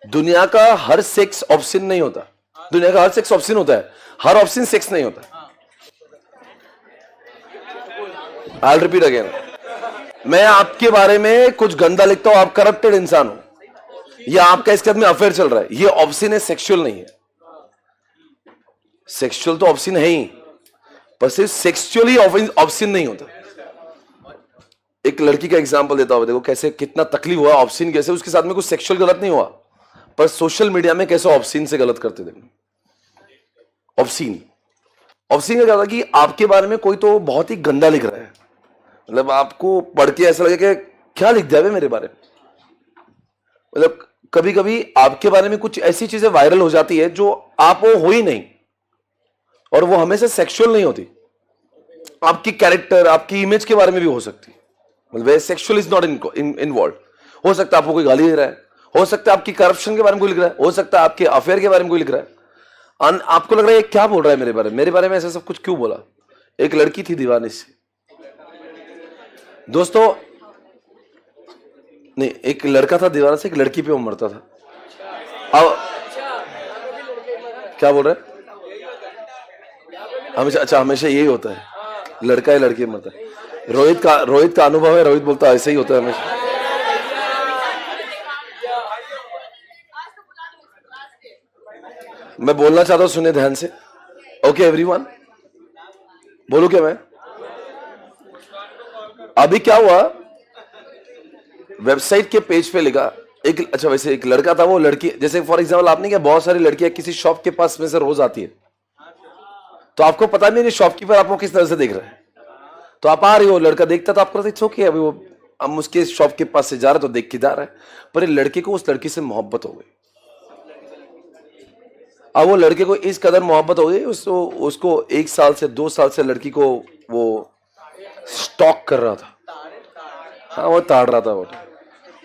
दुनिया का हर सेक्स ऑब्सीन नहीं होता। दुनिया का हर सेक्स ऑब्सीन होता है, हर ऑब्सीन सेक्स नहीं होता। I'll repeat again। मैं आपके बारे में कुछ गंदा लिखता हूं, आप करप्टेड इंसान हो, या आपका इसके आदमी अफेयर चल रहा है, ये ऑब्सीन है, सेक्सुअल नहीं है। सेक्सुअल तो ऑब्सीन है ही, पर सिर्फ सेक्सुअली ऑब्सीन नहीं होता। एक लड़की का एग्जांपल देता हूं, देखो कैसे कितना तकलीफ हुआ ऑब्सीन कैसे, उसके साथ में कुछ सेक्सुअल गलत नहीं हुआ, पर सोशल मीडिया में कैसे ऑब्सीन से गलत करते थे। ऑब्सीन का क्या था कि आपके बारे में कोई तो बहुत ही गंदा लिख रहा है, मतलब आपको पढ़ के ऐसा लगे कि क्या लिख दिया मेरे बारे में। मतलब कभी कभी आपके बारे में कुछ ऐसी चीजें वायरल हो जाती है जो आप वो हो ही नहीं, और वो हमेशा सेक्सुअल नहीं होती, आपकी कैरेक्टर, आपकी इमेज के बारे में भी हो सकती है। मतलब सेक्सुअल इज नॉट इन्वॉल्व। हो सकता है आपको कोई गाली दे रहा है, हो सकता है आपकी करप्शन के बारे में कोई लिख रहा है, हो सकता है आपके अफेयर के बारे में कोई लिख रहा है। आपको लग रहा है क्या बोल रहा है मेरे बारे में ऐसा सब कुछ क्यों बोला। एक लड़की थी दीवानी से, दोस्तों नहीं, एक लड़का था दीवाना से, एक लड़की पे वो मरता था। अब क्या बोल रहे हैं, हमेशा यही होता है, लड़का या लड़की मरता है। रोहित का अनुभव है, रोहित बोलता है ऐसे ही होता है हमेशा। मैं बोलना चाहता हूं, सुनिए ध्यान से। ओके एवरीवन, बोलूं क्या मैं? अभी क्या हुआ, वेबसाइट के पेज पे लिखा वैसे एक लड़का था, वो लड़की, जैसे फॉर एग्जांपल आपने क्या, बहुत सारी लड़कियां किसी शॉप के पास में से रोज आती है, तो आपको पता नहीं शॉपकीपर आपको किस तरह से देख रहा है, तो आप आ रही हो, लड़का देखता तो आपको लगता है अभी वो हम उसके शॉप के पास से जा रहे तो देख के जा रहा है, पर लड़के को उस लड़की से मोहब्बत हो गई। अब वो लड़के को इस कदर मोहब्बत हो गई, उसको 1 साल से 2 साल से लड़की को वो स्टॉक कर रहा था। हाँ, वो ताड़ रहा था वो,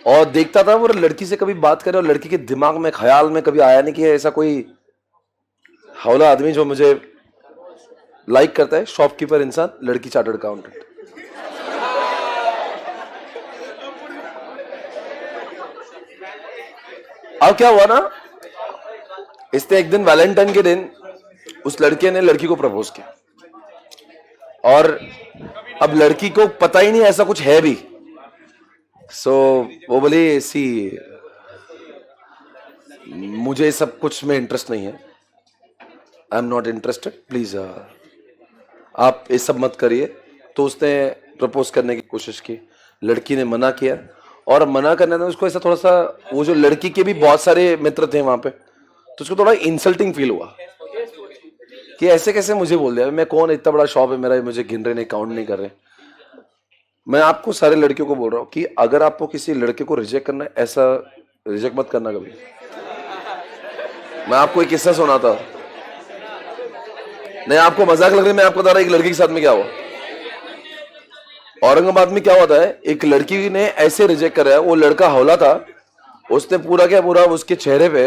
और देखता था वो लड़की से कभी बात करे, और लड़की के दिमाग में ख्याल में कभी आया नहीं कि ऐसा कोई हौला आदमी जो मुझे लाइक करता है। शॉपकीपर इंसान, लड़की चार्टर्ड अकाउंटेंट। अब क्या हुआ ना, इसने एक दिन वैलेंटाइन के दिन उस लड़के ने लड़की को प्रपोज किया, और अब लड़की को पता ही नहीं ऐसा कुछ है भी। सो वो बोली, सी मुझे सब कुछ में इंटरेस्ट नहीं है, I am not interested, please आप ये सब मत करिए। तो उसने प्रपोज करने की कोशिश की, लड़की ने मना किया, और मना करने में उसको ऐसा थोड़ा सा, वो जो लड़की के भी बहुत सारे मित्र थे वहां पे, तो उसको थोड़ा इंसल्टिंग फील हुआ कि ऐसे कैसे मुझे बोल दिया, मैं कौन, इतना बड़ा शॉप है मेरा, मुझे गिन रहे नहीं, काउंट नहीं कर रहे। मैं आपको सारे लड़कियों को बोल रहा हूं कि अगर आपको किसी लड़के को रिजेक्ट करना है, ऐसा रिजेक्ट मत करना कभी। मैं आपको एक किस्सा सुनाता हूं। नहीं आपको मजाक लग रही है, मैं आपको बता रहा एक लड़की के साथ में क्या हुआ। औरंगाबाद में क्या होता है, एक लड़की ने ऐसे रिजेक्ट करा है, वो लड़का हौला था, उसने पूरा क्या पूरा उसके चेहरे पे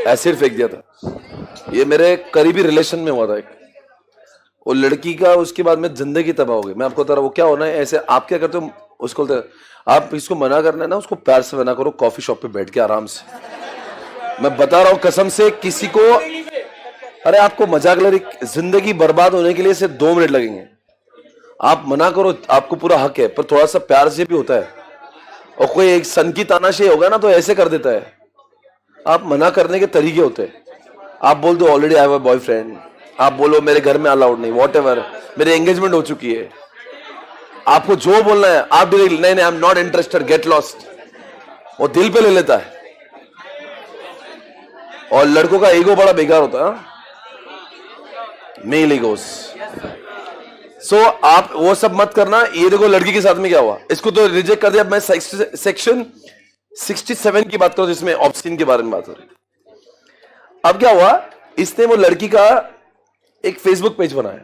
एसिड फेंक दिया था। ये मेरे करीबी रिलेशन में हुआ था एक, वो लड़की का उसके बाद में जिंदगी तबाह हो गई। मैं आपको बता रहा हूँ वो क्या होना है। ऐसे आप क्या करते हो, उसको आप इसको मना करना है ना, उसको प्यार से मना करो, कॉफी शॉप पे बैठ के आराम से। मैं बता रहा हूँ कसम से, किसी को, अरे आपको मजाक लग रही, जिंदगी बर्बाद होने के लिए सिर्फ 2 मिनट लगेंगे। आप मना करो, आपको पूरा हक है, पर थोड़ा सा प्यार से भी होता है। और कोई एक सन की तानाशाही होगा ना तो ऐसे कर देता है। आप मना करने के तरीके होते हैं। आप बोल दो already I have a boyfriend, आप बोलो मेरे घर में अलाउड नहीं, वॉटएवर, मेरी एंगेजमेंट हो चुकी है, आपको जो बोलना है आप डायरेक्ट नहीं नहीं आई am not interested, get lost, वो दिल पे ले लेता है। और लड़कों का ईगो बड़ा बेकार होता है, मेल ईगोस। सो आप वो सब मत करना। ये देखो लड़की के साथ में क्या हुआ, इसको तो रिजेक्ट कर दिया। मैं सेक्शन 67 की बात करूं जिसमें ऑब्स्सीन के बारे में बात हो रही। अब क्या हुआ, इसने वो लड़की का एक फेसबुक पेज बनाया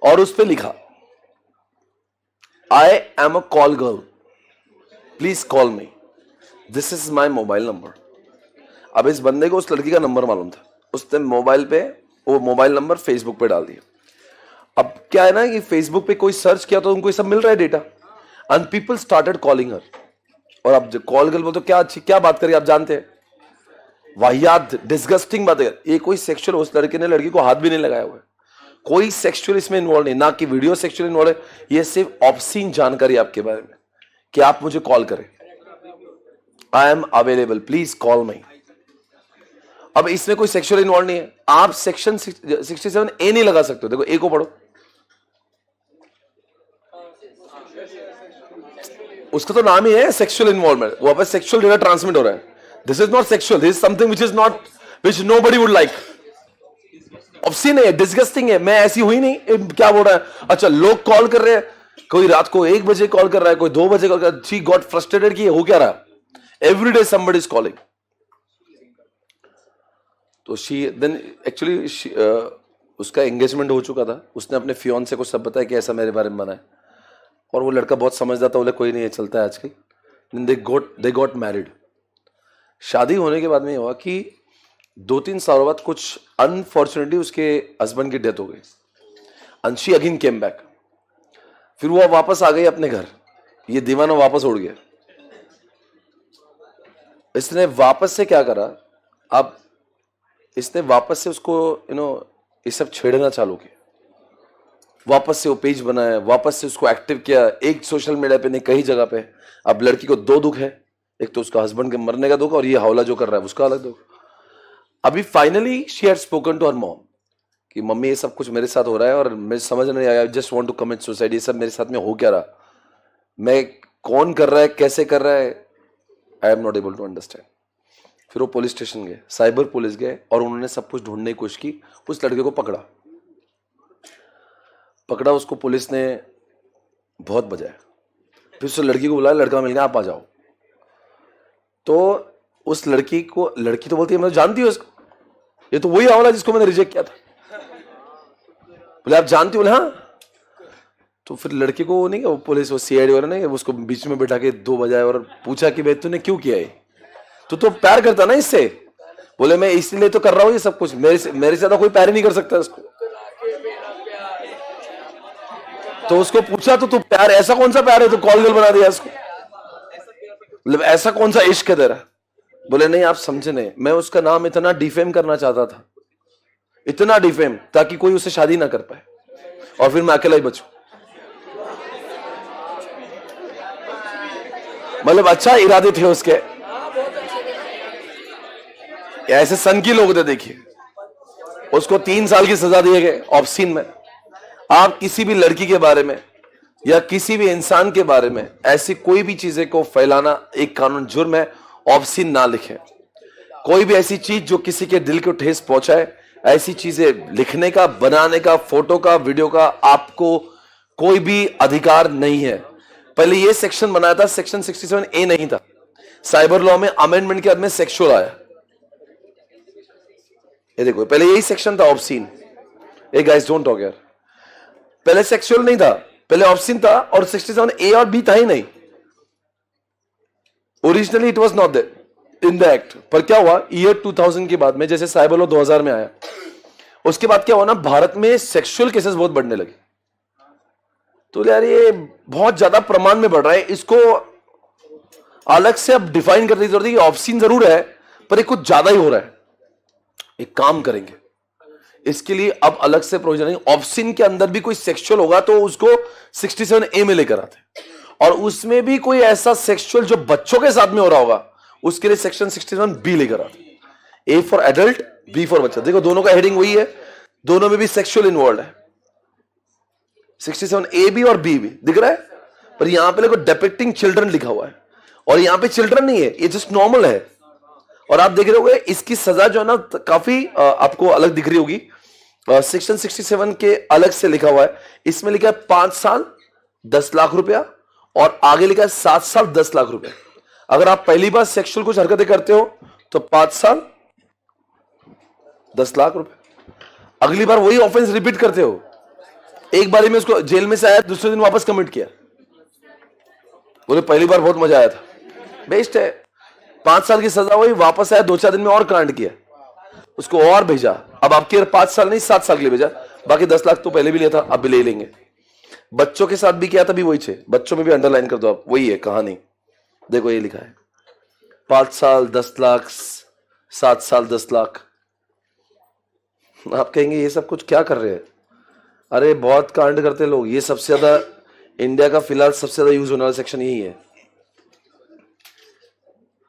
और उस पर लिखा I am a call girl, please call me, this is my mobile number. अब इस बंदे को उस लड़की का नंबर मालूम था, उसने मोबाइल पे वो मोबाइल नंबर फेसबुक पे डाल दिया। अब क्या है ना कि फेसबुक पे कोई सर्च किया तो उनको ये सब मिल रहा है data, and people started calling her. और अब जब कॉल गर्ल बोलते क्या अच्छी क्या बात करिए, आप जानते हैं वाहियात डिस्गस्टिंग बात है। ये कोई सेक्सुअल, उस लड़के ने लड़की को हाथ भी नहीं लगाया हुआ है, कोई सेक्सुअल इसमें इन्वॉल्व नहीं, ना कि वीडियो सेक्सुअल इन्वॉल्व है। ये सिर्फ ऑब्सीन जानकारी आपके बारे में कि आप मुझे कॉल करें, I am available, please call मी। अब इसमें कोई सेक्सुअल इन्वॉल्व नहीं है। आप सेक्शन 67 ए नहीं लगा सकते हो। देखो ए को पढ़ो, उसका तो नाम ही है सेक्सुअल इन्वॉल्वमेंट, वहां पर सेक्सुअल डेटा ट्रांसमिट हो रहा है। This is not sexual, this is something which is not, which nobody would like. Obscene है, डिस्गस्टिंग है। मैं ऐसी हुई नहीं, क्या बोल रहा है। अच्छा लोग कॉल कर रहे हैं, कोई रात को 1 बजे कॉल कर रहा है, कोई 2 बजे कॉल कर रहा है। शी गॉट फ्रस्ट्रेटेड कि हो क्या रहा, every day somebody is calling. तो शी देन एक्चुअली उसका एंगेजमेंट हो चुका था, उसने अपने फियोन्से को सब बताया कि ऐसा मेरे बारे में बना है। और वो लड़का बहुत समझदार था, बोले कोई नहीं, चलता है आजकल। They got married. शादी होने के बाद में हुआ कि 2-3 सालों बाद कुछ अनफॉर्चुनेटली उसके हस्बैंड की डेथ हो गई, and she again came back. फिर वो वापस आ गई अपने घर, ये दीवाना वापस उड़ गया। इसने वापस से क्या करा, अब इसने वापस से उसको ये सब छेड़ना चालू किया। वापस से वो पेज बनाया, वापस से उसको एक्टिव किया, एक सोशल मीडिया पे नहीं कई जगह पे। अब लड़की को 2 दुख है, एक तो उसका हस्बैंड के मरने का दुख और ये हौला जो कर रहा है उसका अलग दुख। अभी finally she had spoken to her mom कि मम्मी ये सब कुछ मेरे साथ हो रहा है और मैं समझ नहीं आया, I just want to commit suicide, ये सब मेरे साथ में हो क्या रहा, मैं कौन कर रहा है, कैसे कर रहा है, I am not able to understand. फिर वो पुलिस स्टेशन गए, साइबर पुलिस गए, और उन्होंने सब कुछ ढूंढने की कोशिश की। उस लड़के को पकड़ा, उसको पुलिस ने बहुत बजाया। फिर उस लड़की को बुलाया, लड़का मिल गया, आप आ जाओ। तो उस लड़की तो बोलती है मैं जानती हूँ इसको, ये तो वही आवाज जिसको मैंने रिजेक्ट किया था। बोले आप जानती हो? बोले हाँ। तो फिर लड़की को वो नहीं, वो पुलिस वो सीआईडी वाले ने उसको बीच में बैठा के 2 बजाए और पूछा कि भाई तूने क्यों किया है, तू तो प्यार करता ना इससे। बोले मैं इसलिए तो कर रहा हूँ ये सब कुछ, मेरे से ज्यादा कोई प्यार ही नहीं कर सकता इसको। तो उसको पूछा तो तू प्यार, ऐसा कौन सा प्यार है, तो कॉल गर्ल बना दिया इसको, मतलब ऐसा कौन सा इश्क है तेरा। बोले नहीं आप समझे नहीं, मैं उसका नाम इतना डिफेम करना चाहता था, इतना डिफेम, ताकि कोई उससे शादी ना कर पाए और फिर मैं अकेला ही बचूं। मतलब अच्छा इरादे थे उसके, ऐसे सन की लोग थे। देखिए उसको 3 साल की सजा दिए गए ऑब्सीन में। आप किसी भी लड़की के बारे में या किसी भी इंसान के बारे में ऐसी कोई भी चीजें को फैलाना एक कानून जुर्म है, ऑब्सीन ना लिखें। कोई भी ऐसी चीज जो किसी के दिल को ठेस पहुंचाए, ऐसी चीजें लिखने का, बनाने का, फोटो का, वीडियो का आपको कोई भी अधिकार नहीं है। पहले ये सेक्शन बनाया था, सेक्शन 67 ए नहीं था। साइबर लॉ में अमेंडमेंट के बाद में सेक्सुअल आया। ये देखो पहले यही सेक्शन था obscene, A guys don't talk यार, पहले सेक्सुअल नहीं था, पहले ऑब्सिन था और 67A और B था ही नहीं। Originally it was not there in the act. पर क्या हुआ ईयर 2000 के बाद में, जैसे साइबर लॉ 2000 में आया, उसके बाद क्या हुआ ना, भारत में सेक्सुअल केसेस बहुत बढ़ने लगे। तो यार ये बहुत ज्यादा प्रमाण में बढ़ रहा है, इसको अलग से अब डिफाइन करने की जरूरत है कि ऑब्सिन जरूर है पर ये कुछ ज्यादा ही हो रहा है। एक काम करेंगे इसके लिए, अब अलग से प्रोविजन नहीं, ऑब्सिन के अंदर भी कोई सेक्सुअल होगा तो उसको 67A में लेकर आते, और उसमें भी कोई ऐसा सेक्सुअल जो बच्चों के साथ में हो रहा होगा उसके लिए सेक्शन 67B लेकर आते। A for adult, B for बच्चा। देखो दोनों का हेडिंग वही है, दोनों में भी सेक्सुअल इन्वॉल्व है। 67A भी और बी भी दिख रहा है, पर यहां पे देखो डिपिक्टिंग चिल्ड्रन लिखा हुआ है, और यहां पे चिल्ड्रन नहीं है, ये जस्ट नॉर्मल है। और आप देख रहे होगे इसकी सजा जो है ना काफी आपको अलग दिख रही होगी। सेक्शन 67 के अलग से लिखा हुआ है, इसमें लिखा है 5 साल 10 लाख रुपया, और आगे लिखा है 7 साल 10 लाख रुपया। अगर आप पहली बार सेक्सुअल कुछ हरकतें करते हो तो 5 साल 10 लाख रुपए, अगली बार वही ऑफेंस रिपीट करते हो, एक बारी में उसको जेल में से आया, दूसरे दिन वापस कमिट किया, बोले पहली बार बहुत मजा आया था, बेस्ट है, 5 साल की सजा हुई, वापस आया 2-4 दिन में और कांड किया, उसको और भेजा। अब आपके 5 साल नहीं 7 साल के लिए भेजा, बाकी 10 लाख तो पहले भी लिया था, अब भी ले लेंगे। बच्चों के साथ भी किया था, भी वही 6, बच्चों में भी अंडरलाइन कर दो आप, वही है कहानी। देखो ये लिखा है 5 साल 10 लाख, 7 साल 10 लाख। आप कहेंगे ये सब कुछ क्या कर रहे हैं? अरे बहुत कांड करते लोग, ये सबसे ज्यादा इंडिया का फिलहाल सबसे ज्यादा यूज होने वाला सेक्शन यही है।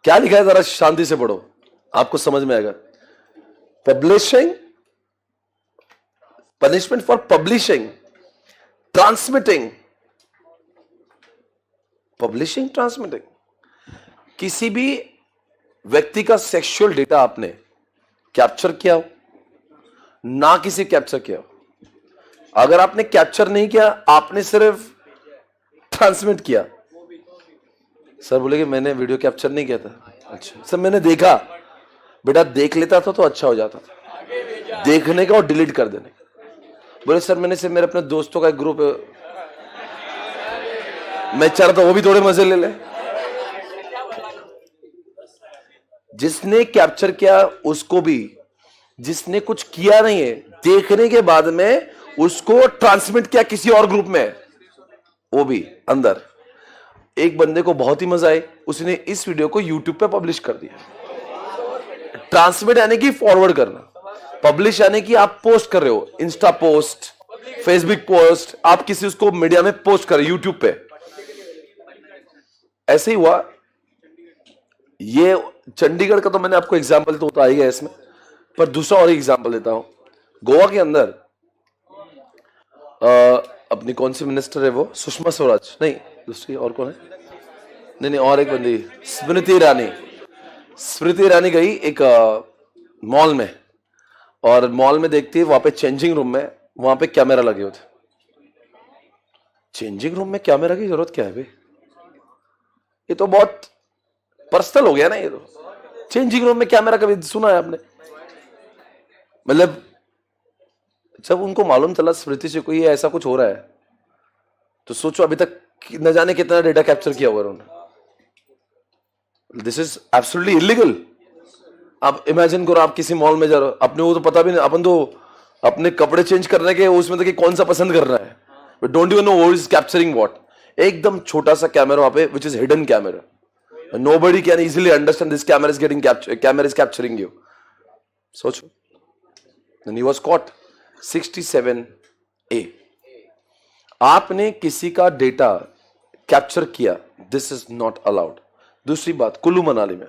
क्या लिखा है जरा शांति से पढ़ो, आपको समझ में आएगा। Publishing, punishment for publishing, transmitting, publishing transmitting, किसी भी व्यक्ति का सेक्सुअल डेटा आपने कैप्चर किया हो, ना किसी कैप्चर किया हो। अगर आपने कैप्चर नहीं किया, आपने सिर्फ ट्रांसमिट किया, सर बोले कि मैंने वीडियो कैप्चर नहीं किया था। अच्छा सर मैंने देखा, बेटा देख लेता था तो अच्छा हो जाता था, देखने का और डिलीट कर देने का। बोले सर मैंने सिर्फ मेरे अपने दोस्तों का एक ग्रुप है, मैं चाह रहा था वो भी थोड़े मजे ले ले। जिसने कैप्चर किया उसको भी, जिसने कुछ किया नहीं है, देखने के बाद में उसको ट्रांसमिट किया किसी और ग्रुप में, वो भी अंदर। एक बंदे को बहुत ही मजा आई, उसने इस वीडियो को YouTube पे पब्लिश कर दिया। ट्रांसमिट यानी कि फॉरवर्ड करना, पब्लिश यानी कि आप पोस्ट कर रहे हो, इंस्टा पोस्ट, फेसबुक पोस्ट, आप किसी उसको मीडिया में पोस्ट कर रहे हो YouTube पे। ऐसे ही हुआ ये चंडीगढ़ का, तो मैंने आपको एग्जाम्पल तो आ ही गया इसमें, पर दूसरा और एग्जाम्पल देता हूं। गोवा के अंदर अपनी कौन सी मिनिस्टर है वो, सुषमा स्वराज नहीं, दूसरी और कौन है, नहीं और एक बंदी, स्मृति ईरानी। स्मृति ईरानी गई एक मॉल में, और मॉल में देखती है वहां पे चेंजिंग रूम में, वहां पे कैमरा लगे हुए थे। चेंजिंग रूम में कैमरा की जरूरत क्या है भाई, ये तो बहुत पर्सनल हो गया ना। ये तो चेंजिंग रूम में कैमरा कभी सुना है आपने? मतलब जब उनको मालूम चला स्मृति से कोई ऐसा कुछ हो रहा है, तो सोचो अभी तक न जाने कितना डेटा कैप्चर किया हुआ उन्होंने। This is absolutely illegal. आप इमेजिन करो, आप किसी मॉल में जा रहे हो, अपने वो तो पता भी नहीं, अपन तो अपने कपड़े चेंज करने के उसमें तो कि कौन सा पसंद कर रहा है, but don't you know what is capturing what. एकदम छोटा सा कैमरा वहां पे which is hidden camera, nobody can easily understand this camera is getting camera is capturing you. सोचो, then he was caught 67A। आपने किसी का डेटा कैप्चर किया, दिस इज नॉट अलाउड। दूसरी बात, कुल्लू मनाली में,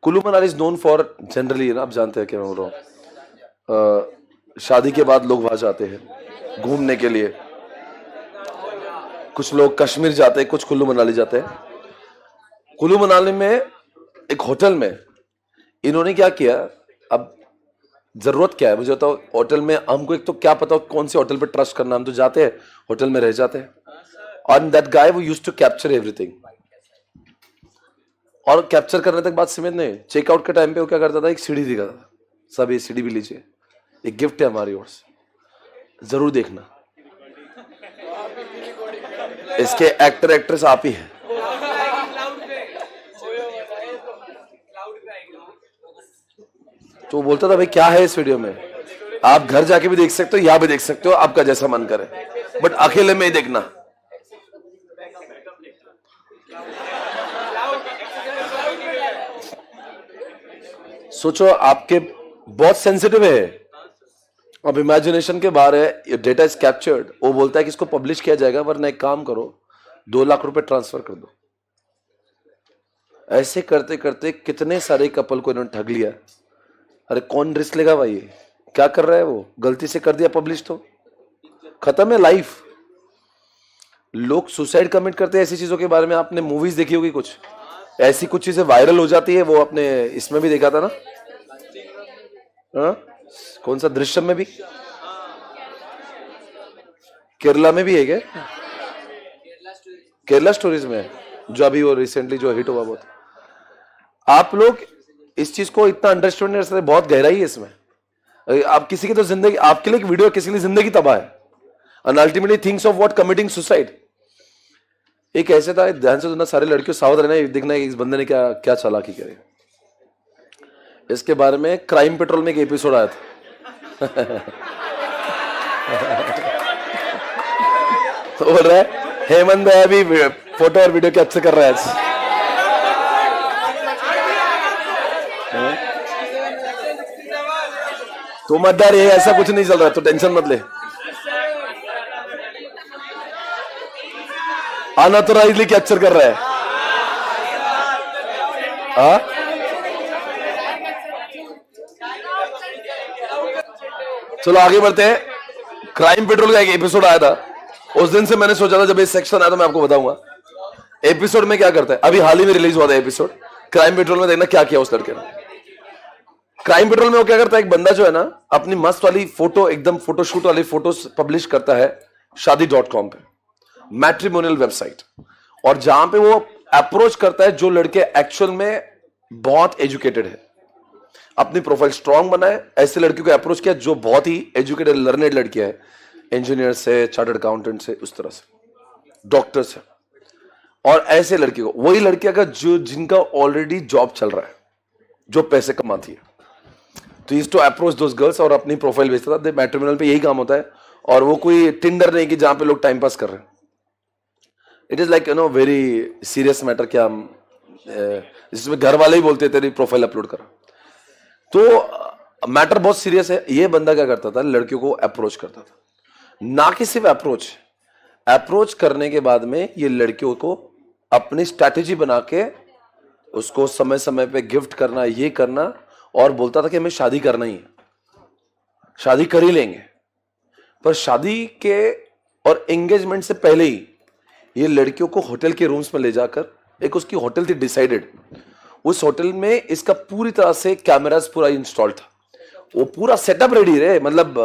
Kullu Manali is known for generally, आप जानते हैं क्या मैं बोल रहा हूं, शादी के बाद लोग वहां जाते हैं घूमने के लिए, कुछ लोग कश्मीर जाते हैं, कुछ कुल्लू मनाली जाते हैं। कुल्लू मनाली में एक होटल में इन्होंने क्या किया, अब जरूरत क्या है मुझे बताओ, होटल में हमको एक तो क्या पता कौन से होटल पे ट्रस्ट करना, हम तो जाते हैं होटल में रह जाते हैं, और दैट गाय वो यूज्ड टू कैप्चर एवरीथिंग। और कैप्चर करने तक बात समझ नहीं, चेकआउट के टाइम पे वो क्या करता था, एक सीढ़ी दिखाता था, सब ये सीढ़ी भी लीजिए, एक गिफ्ट है हमारी ओर से। जरूर देखना। इसके एक्टर एक्ट्रेस आप ही हैं। तो बोलता था भाई क्या है इस वीडियो में, आप घर जाके भी देख सकते हो, यहां भी देख सकते हो, आपका जैसा मन करे, बट अकेले में ही देखना। सोचो आपके बहुत सेंसिटिव है, अब इमेजिनेशन के बाहर है, डेटा इज कैप्चर्ड। वो बोलता है कि इसको पब्लिश किया जाएगा, वरना एक काम करो 2 लाख रुपए ट्रांसफर कर दो। ऐसे करते करते कितने सारे कपल को इन्होंने ठग लिया। अरे कौन रिस्क लेगा भाई, क्या कर रहा है वो, गलती से कर दिया पब्लिश तो खत्म है लाइफ। लोग सुसाइड कमिट करते हैं ऐसी चीजों के बारे में, आपने मूवीज देखी होगी, कुछ ऐसी कुछ चीजें वायरल हो जाती है। वो अपने इसमें भी देखा था ना, कौन सा दृश्यम में भी, केरला में भी है क्या, केरला स्टोरीज में, जो अभी वो रिसेंटली जो हिट हुआ बहुत। आप लोग इस चीज को इतना अंडरस्टैंड नहीं करते, बहुत गहराई है इसमें। आप किसी की तो जिंदगी, आपके लिए एक वीडियो किसी की जिंदगी तबाह है, and ultimately thinks of what committing suicide. एक ऐसे था, ध्यान से सुनना सारे लड़कियों, सावध रहना, देखना इस बंदे ने क्या क्या चालाकी करी। इसके बारे में क्राइम पेट्रोल में एक एपिसोड आया था। तो बोल रहा है हेमंत भाई अभी फोटो और वीडियो कैप्चर कर रहा है। तो मत डर, ये ऐसा कुछ नहीं चल रहा, तो टेंशन मत ले। अनऑथराइजली कैप्चर कर रहा है। हाँ चलो आगे बढ़ते हैं। क्राइम पेट्रोल का एक एपिसोड आया था, उस दिन से मैंने सोचा था जब ये सेक्शन आया तो मैं आपको बताऊंगा। एपिसोड में क्या करता है, अभी हाल ही में रिलीज हुआ था एपिसोड क्राइम पेट्रोल में, देखना क्या किया उस लड़के ने। क्राइम पेट्रोल में वो क्या करता है, एक बंदा जो है ना अपनी मस्त वाली फोटो, एकदम फोटोशूट वाली फोटोज पब्लिश करता है शादी.com पे, मैट्रिमोनियल वेबसाइट, और जहां पे वो अप्रोच करता है जो लड़के एक्चुअल में बहुत एजुकेटेड है, अपनी प्रोफाइल स्ट्रांग बनाए, ऐसे लड़कियों को अप्रोच किया जो बहुत ही एजुकेटेड लर्नेड लड़कियां है, इंजीनियर से, चार्टर्ड अकाउंटेंट से, उस तरह से, डॉक्टर से, और ऐसे लड़की को, वही लड़कियां का जो जिनका ऑलरेडी जॉब चल रहा है, जो पैसे कमाती है। तो used to approach those girls और अपनी प्रोफाइल भेजता था। मैट्रिमोनियल पे यही काम होता है, और वो कोई टिंडर नहीं कि जहां पे लोग टाइम पास कर रहे हैं। It is like very serious matter, क्या जिसमें घर वाले ही बोलते तेरी प्रोफाइल अपलोड करा, तो मैटर बहुत सीरियस है। ये बंदा क्या करता था, लड़कियों को अप्रोच करता था, ना कि सिर्फ अप्रोच करने के बाद में ये लड़कियों को अपनी स्ट्रैटेजी बना के उसको समय समय पे गिफ्ट करना, ये करना, और बोलता था कि हमें शादी करना ही है, शादी कर ही लेंगे। पर शादी के और एंगेजमेंट से पहले ही ये लड़कियों को होटल के रूम्स में ले जाकर, एक उसकी होटल थी डिसाइडेड, उस होटल में इसका पूरी तरह से कैमरास पूरा इंस्टॉल था, वो पूरा सेटअप रेडी रहे, मतलब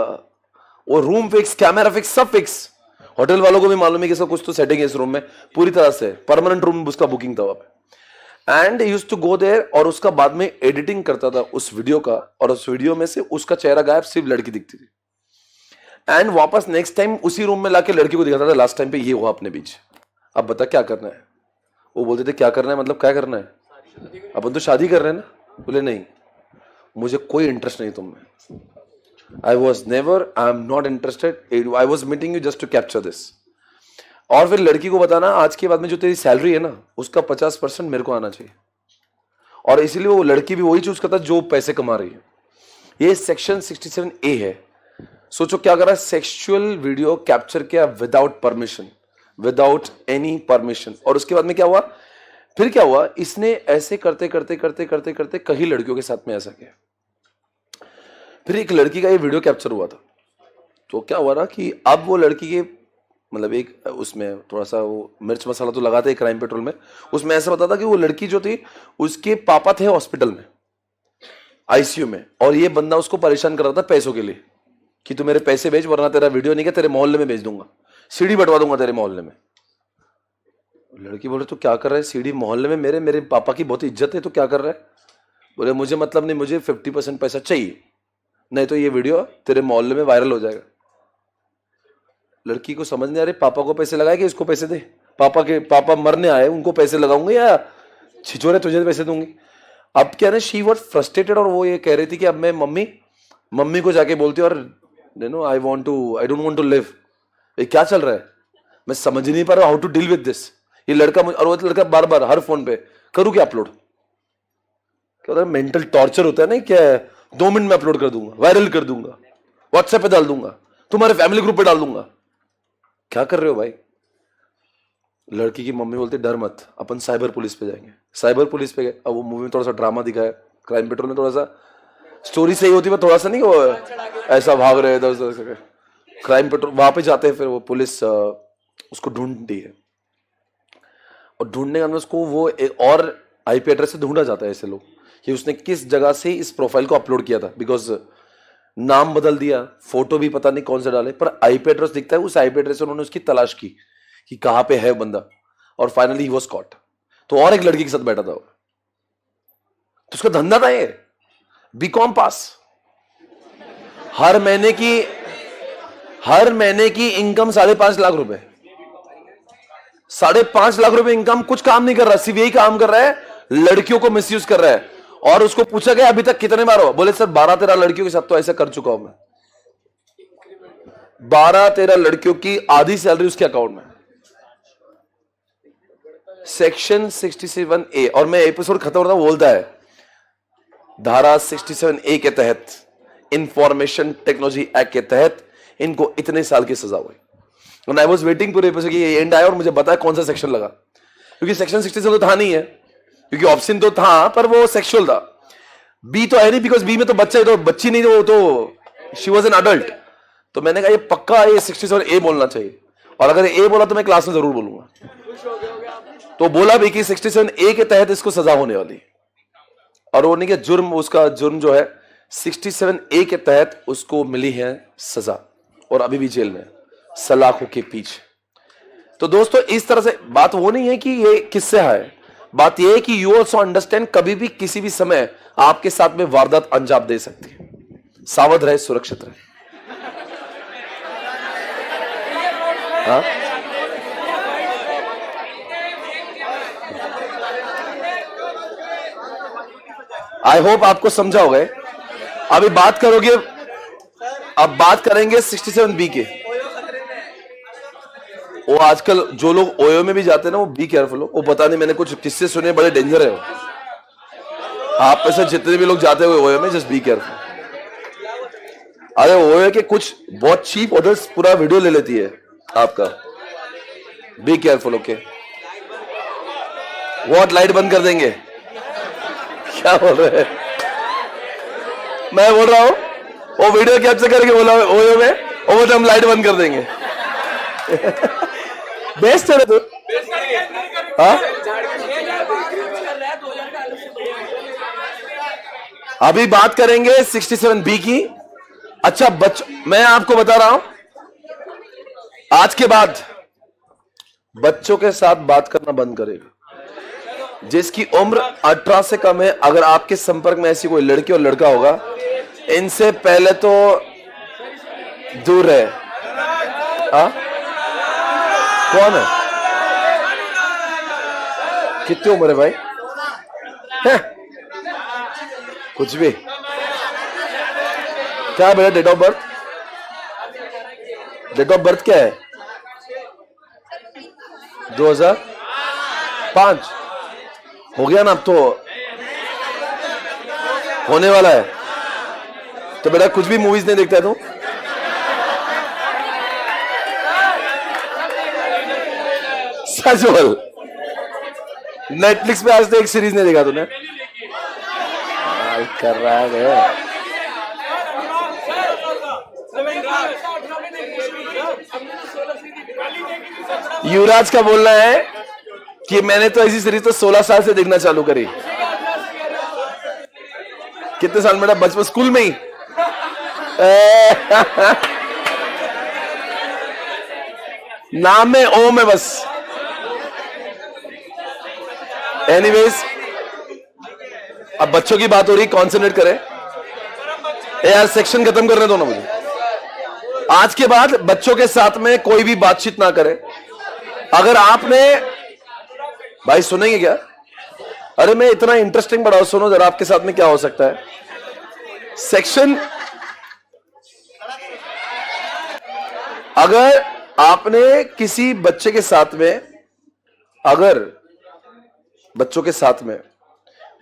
वो रूम फिक्स, कैमरा फिक्स, सब फिक्स। होटल वालों को भी मालूम है कि इसका कुछ तो सेटिंग है इस रूम में, पूरी तरह से परमानेंट रूम उसका बुकिंग था वहां पे। And used to go there, और उसका बाद में एडिटिंग करता था उस वीडियो का, और उस वीडियो में से उसका चेहरा गायब, सिर्फ लड़की दिखती थी। एंड वापस नेक्स्ट टाइम उसी रूम में लाके लड़की को दिखाता था, लास्ट टाइम पे ये हुआ अपने बीच, अब बता क्या करना है। वो बोलते थे क्या करना है, मतलब क्या करना है, अपन तो शादी कर रहे हैं ना। बोले नहीं, मुझे कोई इंटरेस्ट नहीं तुम में, I was never, I am not interested, I was meeting you just to capture this. और फिर लड़की को बताना आज के बाद में जो तेरी सैलरी है ना उसका 50% मेरे को आना चाहिए, और इसीलिए वो लड़की भी वही चूज करता जो पैसे कमा रही है। ये सेक्शन 67A है। सोचो क्या करा, सेक्सुअल वीडियो कैप्चर किया without permission, without any permission. और उसके बाद में क्या हुआ, फिर क्या हुआ, इसने ऐसे करते करते करते करते करते कई लड़कियों के साथ में ऐसा किया। फिर एक लड़की का ये वीडियो कैप्चर हुआ था, तो क्या हुआ ना कि अब वो लड़की के, मतलब एक उसमें थोड़ा सा वो मिर्च मसाला तो लगाते हैं क्राइम पेट्रोल में, उसमें ऐसा बता था कि वो लड़की जो थी उसके पापा थे हॉस्पिटल में, आईसीयू में, और ये बंदा उसको परेशान कर रहा था पैसों के लिए कि तू मेरे पैसे भेज, वरना तेरा वीडियो नहीं, क्या तेरे मोहल्ले में भेज दूंगा, सीडी बंटवा दूंगा तेरे मोहल्ले में। लड़की बोले तो क्या कर रहा है, सीडी मोहल्ले में, मेरे पापा की बहुत इज्जत है, तो क्या कर रहा है। बोले मुझे मतलब नहीं, मुझे 50% पैसा चाहिए, नहीं तो ये वीडियो तेरे मोहल्ले में वायरल हो जाएगा। लड़की को समझ नहीं आ रही पापा को पैसे लगाए कि इसको पैसे दे, पापा मरने आए उनको पैसे लगाऊंगे या छिछोरे तुझे पैसे दूंगी। अब क्या ना, शी वॉज फ्रस्ट्रेटेड और वो ये कह रही थी कि अब मैं मम्मी को जाके बोलती हूँ और I don't want to live. ये क्या चल रहा है, मैं समझ ही नहीं पा रहा how to deal with this. ये लड़का और वो लड़का बार बार हर फोन पे करूँ क्या अपलोड, क्या होता है मेंटल टॉर्चर होता है ना, क्या 2 मिनट में अपलोड कर दूंगा, वायरल कर दूंगा, व्हाट्सएप पे डाल दूंगा, तुम्हारे फैमिली ग्रुप पे डाल दूंगा। क्या कर रहे हो भाई। लड़की की मम्मी बोलती डर मत, अपन साइबर पुलिस पे जाएंगे। साइबर पुलिस पे गए। अब वो मूवी में थोड़ा सा ड्रामा दिखाया, क्राइम पेट्रोल में थोड़ा सा स्टोरी सही होती है, थोड़ा सा नहीं वो ऐसा भाग रहे इधर उधर। क्राइम पेट्रोल वहां पे जाते हैं, फिर वो पुलिस उसको ढूंढती है और ढूंढने का उसको वो एक और आईपी एड्रेस से ढूंढा जाता है ऐसे लोग कि उसने किस जगह से इस प्रोफाइल को अपलोड किया था। बिकॉज नाम बदल दिया, फोटो भी पता नहीं कौन से डाले, पर आईपी एड्रेस दिखता है। उस आईपी एड्रेस से उन्होंने उसकी तलाश की कि कहां पे है बंदा, और फाइनली ही वाज कॉट। तो और एक लड़की के साथ बैठा था वो, तो उसका धंधा था ये बीकॉम पास, हर महीने की इनकम 5.5 लाख रुपए, 5.5 लाख रुपए इनकम। कुछ काम नहीं कर रहा, सिर्फ यही काम कर रहा है, लड़कियों को मिसयूज कर रहा है। और उसको पूछा गया अभी तक कितने बार हो, बोले सर 12-13 लड़कियों के साथ तो ऐसा कर चुका हूं मैं। 12-13 लड़कियों की आधी सैलरी उसके अकाउंट में। सेक्शन 67A, और मैं एपिसोड खत्म होता बोलता है धारा 67A के तहत, इंफॉर्मेशन टेक्नोलॉजी एक्ट के तहत इनको इतने साल की सजा हुई। आई वॉज वेटिंग पूरे एपिसोड की एंड आया और मुझे बताया कौन सा सेक्शन लगा, क्योंकि सेक्शन 67 तो था नहीं है, क्योंकि ऑप्शन तो था पर वो सेक्सुअल था। बी तो है नहीं, बिकॉज बी में तो बच्चा है, तो बच्ची नहीं, वो तो शी वॉज एन अडल्ट। तो मैंने कहा ये पक्का ये 67A बोलना चाहिए, और अगर ए बोला तो मैं क्लास में जरूर बोलूंगा। तो बोला भी कि 67A के तहत इसको सजा होने वाली, और वो नहीं कि उसका जुर्म जो है 67A के तहत उसको मिली है सजा, और अभी भी जेल में सलाखों के पीछे। तो दोस्तों इस तरह से बात वो नहीं है कि ये किससे है, बात यह है कि यू ऑल्सो अंडरस्टैंड कभी भी किसी भी समय आपके साथ में वारदात अंजाम दे सकती है। सावध रहे, सुरक्षित रहे। हाँ? आई होप आपको समझा होगा। अभी बात करोगे, अब बात करेंगे 67B के। वो आजकल जो लोग ओयो में भी जाते हैं ना, वो बी केयरफुल हो। वो पता नहीं, मैंने कुछ किस्से सुने, बड़े डेंजर है वो। आप में से जितने भी लोग जाते हुए ओयो में, जस्ट बी केयरफुल। अरे ओयो के कुछ बहुत चीप होटल्स पूरा वीडियो ले लेती है आपका। Be careful. Okay, what, light बंद कर देंगे? क्या बोल रहे हैं? मैं बोल रहा हूं वो वीडियो कैप्चर करके बोला ओयो में, और वो हम लाइट बंद कर देंगे। बेस्ट है तो। हाँ? अभी बात करेंगे 67B की। अच्छा मैं आपको बता रहा हूं, आज के बाद बच्चों के साथ बात करना बंद करेगा। जिसकी उम्र 18 से कम है, अगर आपके संपर्क में ऐसी कोई लड़की और लड़का होगा, इनसे पहले तो दूर रहे। हाँ? कौन है? कितनी उम्र है भाई? है? कुछ भी। क्या है बेटा date of birth? Date of birth क्या है? 2005 हो गया ना, अब तो होने वाला है। तो बेटा कुछ भी मूवीज नहीं देखता है तू? सच बोल, नेटफ्लिक्स पे आज तक एक सीरीज नहीं देखा तूने? कर रहा है। युवराज का बोलना है कि मैंने तो ऐसी सीरीज तो 16 साल से देखना चालू करी। कितने साल में? बचपन, स्कूल में ही। नाम में ओम है बस। एनीवेज, अब बच्चों की बात हो रही, कॉन्सेंट्रेट करें। यार सेक्शन खत्म करने दो ना मुझे। आज के बाद बच्चों के साथ में कोई भी बातचीत ना करे। अगर आपने, भाई सुनेंगे क्या? अरे मैं इतना इंटरेस्टिंग पढ़ा, सुनो जरा आपके साथ में क्या हो सकता है। सेक्शन, अगर आपने किसी बच्चे के साथ में, अगर बच्चों के साथ में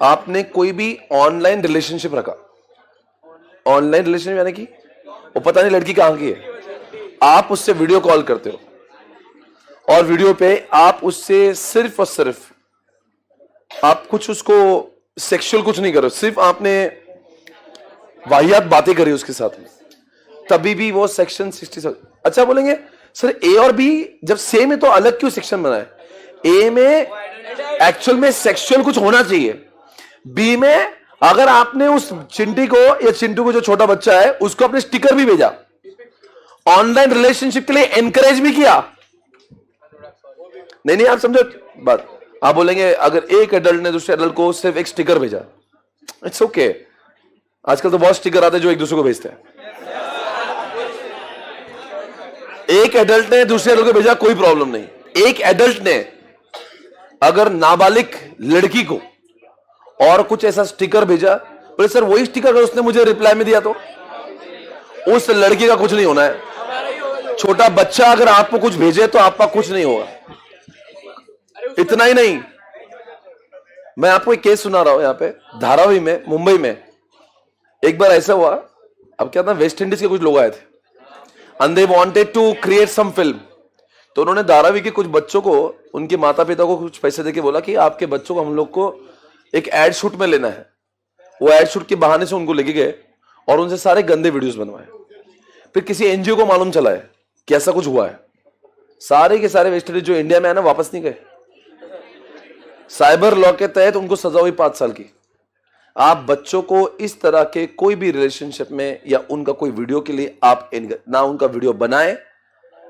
आपने कोई भी ऑनलाइन रिलेशनशिप रखा, ऑनलाइन रिलेशनशिप यानी कि वो पता नहीं लड़की कहां की है, आप उससे वीडियो कॉल करते हो और वीडियो पे आप उससे सिर्फ और सिर्फ आप कुछ उसको सेक्सुअल कुछ नहीं करो, सिर्फ आपने वाहियात बातें करी उसके साथ में, तभी भी वो सेक्शन 67। अच्छा बोलेंगे सर ए और बी जब सेम है तो अलग क्यों सेक्शन बनाए? ए में एक्चुअल में सेक्सुअल कुछ होना चाहिए, बी में अगर आपने उस चिंटी को या चिंटू को जो छोटा बच्चा है उसको अपने स्टिकर भी भेजा, ऑनलाइन रिलेशनशिप के लिए एनकरेज भी किया, नहीं आप समझो बात। आप बोलेंगे अगर एक एडल्ट ने दूसरे एडल्ट को सिर्फ एक स्टिकर भेजा, इट्स ओके। आजकल तो बहुत स्टिकर आते हैं जो एक दूसरे को भेजते हैं। एक एडल्ट ने दूसरे एडल्ट को भेजा, कोई प्रॉब्लम नहीं। एक एडल्ट ने अगर नाबालिग लड़की को और कुछ ऐसा स्टिकर भेजा, बोले सर वही स्टिकर अगर उसने मुझे रिप्लाई में दिया तो उस लड़की का कुछ नहीं होना है। छोटा बच्चा अगर आपको कुछ भेजे तो आपका कुछ नहीं होगा। इतना ही नहीं, मैं आपको एक केस सुना रहा हूं यहां पे धारावी में, मुंबई में। एक बार ऐसा हुआ, अब क्या था, वेस्ट इंडीज के कुछ लोग आए थे and they wanted to create some film. तो उन्होंने धारावी के कुछ बच्चों को, उनके माता पिता को कुछ पैसे देके बोला कि आपके बच्चों को हम लोग को एक एड शूट में लेना है। वो एड शूट के बहाने से उनको लेके गए और उनसे सारे गंदे वीडियोस बनवाए। फिर किसी एनजीओ को मालूम चला है कि ऐसा कुछ हुआ है, सारे के सारे वेस्ट इंडीज जो इंडिया में है ना वापस नहीं गए। साइबर लॉ के तहत उनको सजा हुई 5 साल की। आप बच्चों को इस तरह के कोई भी रिलेशनशिप में या उनका कोई वीडियो के लिए आप ना उनका वीडियो बनाए,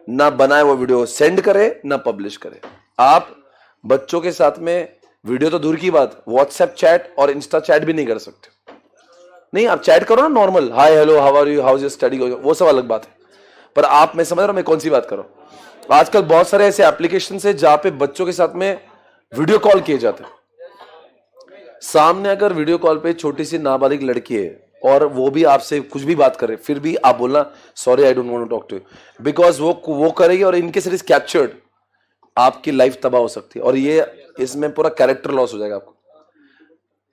ना बनाए वो वीडियो सेंड करे, ना पब्लिश करे। आप बच्चों के साथ में वीडियो तो दूर की बात, व्हाट्सएप चैट और इंस्टा चैट भी नहीं कर सकते। नहीं, आप चैट करो ना normal, hi hello how are you, how is your study, वो सब अलग बात है। पर आप, मैं समझ रहा हूं मैं कौन सी बात करूं। आजकल बहुत सारे ऐसे एप्लीकेशन है जहां पे बच्चों के साथ में वीडियो कॉल किए जाते हैं। सामने अगर वीडियो कॉल पे छोटी सी नाबालिग लड़की है और वो भी आपसे कुछ भी बात करे, फिर भी आप बोलना sorry I don't want to talk to you, because वो करेगी और इनके इट इज कैप्चर्ड, आपकी लाइफ तबाह हो सकती है। और ये इसमें पूरा कैरेक्टर लॉस हो जाएगा आपको,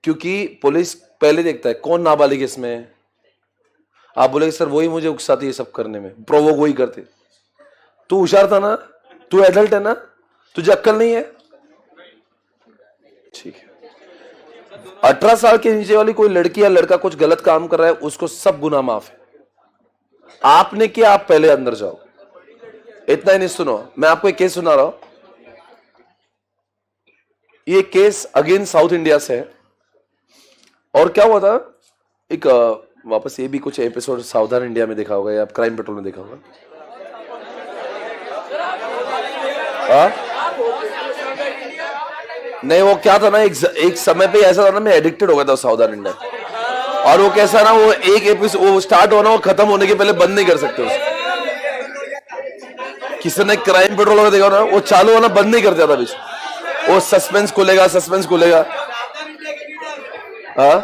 क्योंकि पुलिस पहले देखता है कौन नाबालिग है इसमें। आप बोलेगे सर वही मुझे उकसाती है सब करने में, प्रोवोक वही करते। तू होशियार था ना, तू एडल्ट है ना, तुझे अक्ल नहीं है, ठीक है। 18 साल के नीचे वाली कोई लड़की या लड़का कुछ गलत काम कर रहा है, उसको सब गुनाह माफ है। आपने किया, आप पहले अंदर जाओ। इतना ही नहीं, सुनो मैं आपको एक केस सुना रहा हूं। ये केस अगेन साउथ इंडिया से है। और क्या हुआ था, एक वापस ये भी कुछ एपिसोड सावधान इंडिया में देखा होगा या क्राइम पेट्रोल में देखा होगा। नहीं, वो क्या था ना, एक समय पे ऐसा था ना, मैं एडिक्टेड हो गया था सावधान इंडिया। और वो कैसा ना, वो एक एपिसोड वो स्टार्ट होना, वो खत्म होने के पहले बंद नहीं कर सकते उसको। किसी ने क्राइम पेट्रोल में देखा ना, वो चालू होना बंद नहीं कर जाता बीच, वो सस्पेंस खुलेगा, सस्पेंस खुलेगा। हाँ,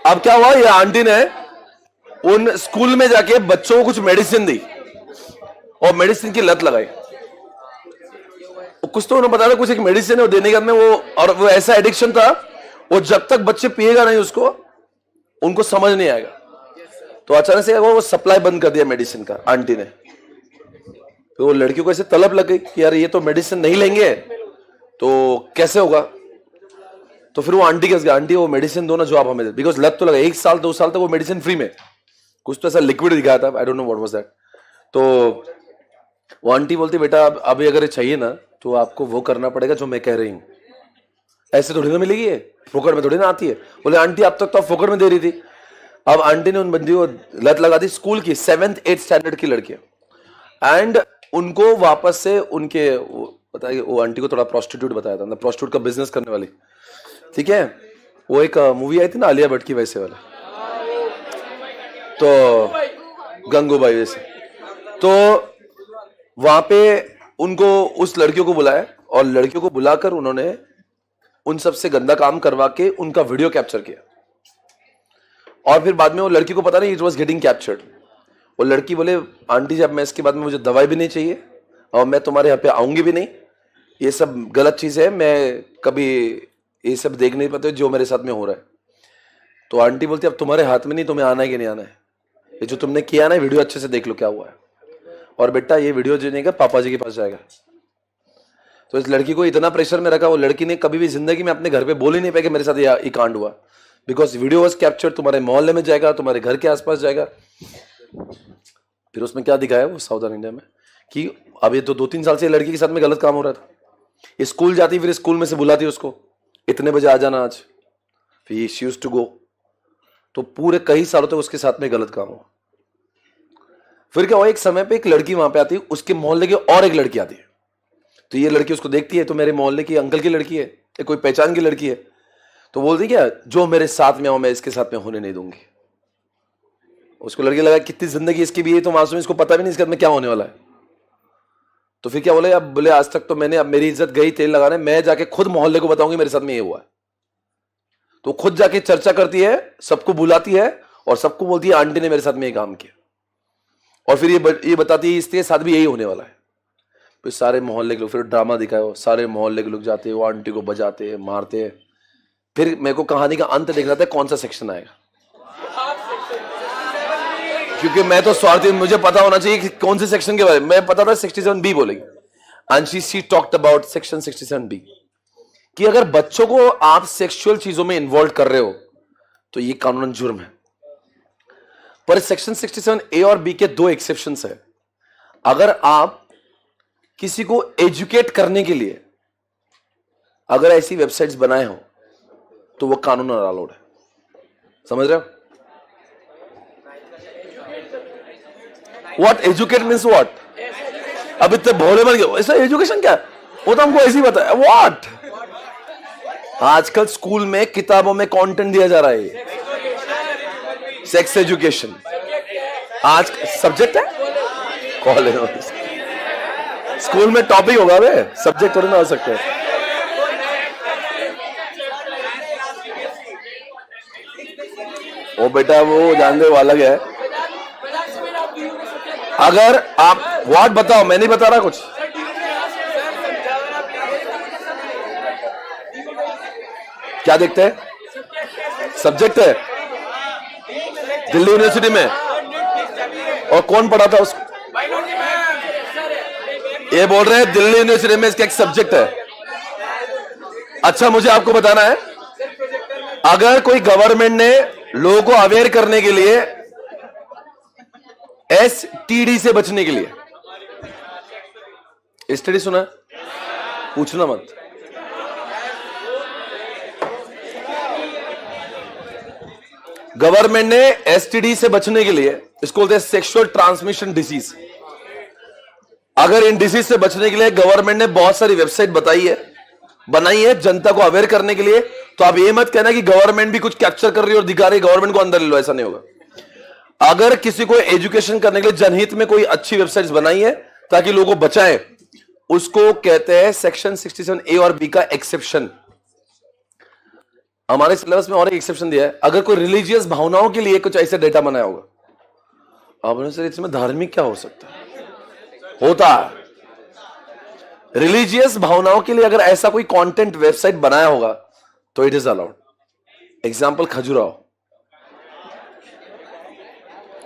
अब क्या हुआ, ये आंटी ने उन स्कूल में जाके बच्चों को कुछ मेडिसिन दी और मेडिसिन की लत लगाई। कुछ तो उन्होंने बताया, कुछ एक मेडिसिन है वो देने के बाद में वो, और वो ऐसा एडिक्शन था, वो जब तक बच्चे पिएगा नहीं उसको, उनको समझ नहीं आएगा। तो अचानक से वो सप्लाई बंद कर दिया मेडिसिन का आंटी ने। तो वो लड़कियों को ऐसे तलब लग गई कि यार ये तो मेडिसिन नहीं लेंगे तो कैसे होगा। तो फिर वो आंटी के आंटी वो मेडिसिन दो ना जो आप हमें, बिकॉज लत तो लगा 1 साल 2 साल तक वो मेडिसिन फ्री में, कुछ तो ऐसा लिक्विड दिखाया था, I don't know what was that. तो वो आंटी बोलती बेटा अभी अगर चाहिए ना तो आपको वो करना पड़ेगा जो मैं कह रही हूँ, ऐसे थोड़ी ना मिलेगी, ये फोकट में थोड़ी ना आती है। बोले आंटी अब तक तो आप फोकट में दे रही थी। अब आंटी ने उन बंदी को लत लगा दी, स्कूल की 7th 8th स्टैंडर्ड की लड़की, एंड उनको वापस से उनके बताइए, वो आंटी को थोड़ा प्रोस्टिट्यूट बताया था, प्रोस्टिट्यूट का बिजनेस करने वाली। ठीक है, वो एक मूवी आई थी ना आलिया भट्ट की, वैसे वाला, तो गंगूबाई वैसे। तो वहां पे उनको उस लड़कियों को बुलाया और लड़कियों को बुलाकर उन्होंने उन सबसे गंदा काम करवा के उनका वीडियो कैप्चर किया। और फिर बाद में वो लड़की को पता नहीं, इट वॉज गेटिंग कैप्चर्ड। वो लड़की बोले आंटी जी अब मैं इसके बाद में मुझे दवाई भी नहीं चाहिए और मैं तुम्हारे यहाँ पे आऊंगी भी नहीं, ये सब गलत चीज है, मैं कभी ये सब देख नहीं पाते जो मेरे साथ में हो रहा है। तो आंटी बोलती अब तुम्हारे हाथ में नहीं, तुम्हें आना है कि नहीं आना है, ये जो तुमने किया ना वीडियो अच्छे से देख लो क्या हुआ है, और बेटा ये वीडियो जो नहीं पापा जी के पास जाएगा। तो इस लड़की को इतना प्रेशर में रखा, वो लड़की ने कभी भी जिंदगी में अपने घर पे बोल ही नहीं पाया कि मेरे साथ ये कांड हुआ, बिकॉज वीडियो वॉज कैप्चर, तुम्हारे मोहल्ले में जाएगा, तुम्हारे घर के आसपास जाएगा। फिर उसमें क्या दिखाया वो साउदर्न इंडिया में कि अब ये तो 2-3 साल से लड़की के साथ में गलत काम हो रहा था। ये स्कूल जाती, फिर स्कूल में से बुलाती उसको, इतने बजे आ जाना आज, फिर शी यूज्ड टू गो। तो पूरे कई सालों तक उसके साथ में गलत काम हुआ। फिर क्या हुआ, एक समय पे एक लड़की वहां पे आती है, उसके मोहल्ले की और एक लड़की आती है। तो ये लड़की उसको देखती है, तो मेरे मोहल्ले की अंकल की लड़की है या कोई पहचान की लड़की है, तो बोलती क्या जो मेरे साथ में हो मैं इसके साथ में होने नहीं दूंगी। उसको लड़की लगा कितनी जिंदगी इसकी भी है, तो मासूम, इसको पता भी नहीं इसके साथ में क्या होने वाला है। तो फिर क्या बोले, अब बोले आज तक तो मैंने, अब मेरी इज्जत गई तेल लगाने, मैं जाके खुद मोहल्ले को बताऊंगी मेरे साथ में ये हुआ है। तो खुद जाके चर्चा करती है, सबको बुलाती है और सबको बोलती है आंटी ने मेरे साथ में ये काम किया, और फिर ये बताती है इसके साथ भी यही होने वाला है। फिर सारे मोहल्ले के लोग, फिर ड्रामा दिखाए, सारे मोहल्ले के लोग जाते हैं, वो आंटी को बजाते हैं, मारते हैं। फिर मेरे को कहानी का अंत देखना था कौन सा सेक्शन आएगा, क्योंकि मैं तो स्वार्थी, मुझे पता होना चाहिए कि कौन से सेक्शन के बारे में। मैं पता था 67B बोलेगी, and she talked about section 67B कि अगर बच्चों को आप सेक्सुअल चीजों में इन्वॉल्व कर रहे हो तो ये कानूनन जुर्म है। पर सेक्शन 67A और B के 2 एक्सेप्शंस है। अगर आप किसी को एजुकेट करने के लिए अगर ऐसी वेबसाइट्स बनाए हो तो वो कानूनन अलाउड है। समझ रहे हो? What educate means what? अब इतने भोले बन गए, ऐसा एजुकेशन क्या है? वो तो हमको ऐसे ही पता है। व्हाट? आजकल स्कूल में किताबों में कंटेंट दिया जा रहा है, सेक्स एजुकेशन आज सब्जेक्ट है। कॉलेज स्कूल में टॉपिक होगा बे, सब्जेक्ट थोड़ी ना हो सकते हैं। वो बेटा वो जानते वो अलग है। अगर आप व्हाट बताओ, मैं नहीं बता रहा कुछ। क्या देखते हैं? सब्जेक्ट है दिल्ली यूनिवर्सिटी में, और कौन पढ़ा था उसको? ये बोल रहे हैं दिल्ली यूनिवर्सिटी में इसका एक सब्जेक्ट है। अच्छा मुझे आपको बताना है, अगर कोई गवर्नमेंट ने लोगों को अवेयर करने के लिए STD से बचने के लिए, STD सुना है? पूछना मत। गवर्नमेंट ने STD से बचने के लिए, इसको बोलते हैं सेक्सुअल ट्रांसमिशन डिसीज। अगर इन डिसीज से बचने के लिए गवर्नमेंट ने बहुत सारी वेबसाइट बनाई है जनता को अवेयर करने के लिए, तो आप ये मत कहना कि गवर्नमेंट भी कुछ कैप्चर कर रही है और दिखा रही है, गवर्नमेंट को अंदर ले लो, ऐसा नहीं होगा। अगर किसी को एजुकेशन करने के लिए जनहित में कोई अच्छी वेबसाइट्स बनाई है ताकि लोगों को बचाएं, उसको कहते हैं सेक्शन 67A और B का एक्सेप्शन। हमारे सिलेबस में और एक एक्सेप्शन दिया है, अगर कोई रिलीजियस भावनाओं के लिए कुछ ऐसा डेटा बनाया होगा। अब सर इसमें धार्मिक क्या हो सकता है? होता है। रिलीजियस भावनाओं के लिए अगर ऐसा कोई कंटेंट वेबसाइट बनाया होगा तो it is allowed. Example Khajuraho.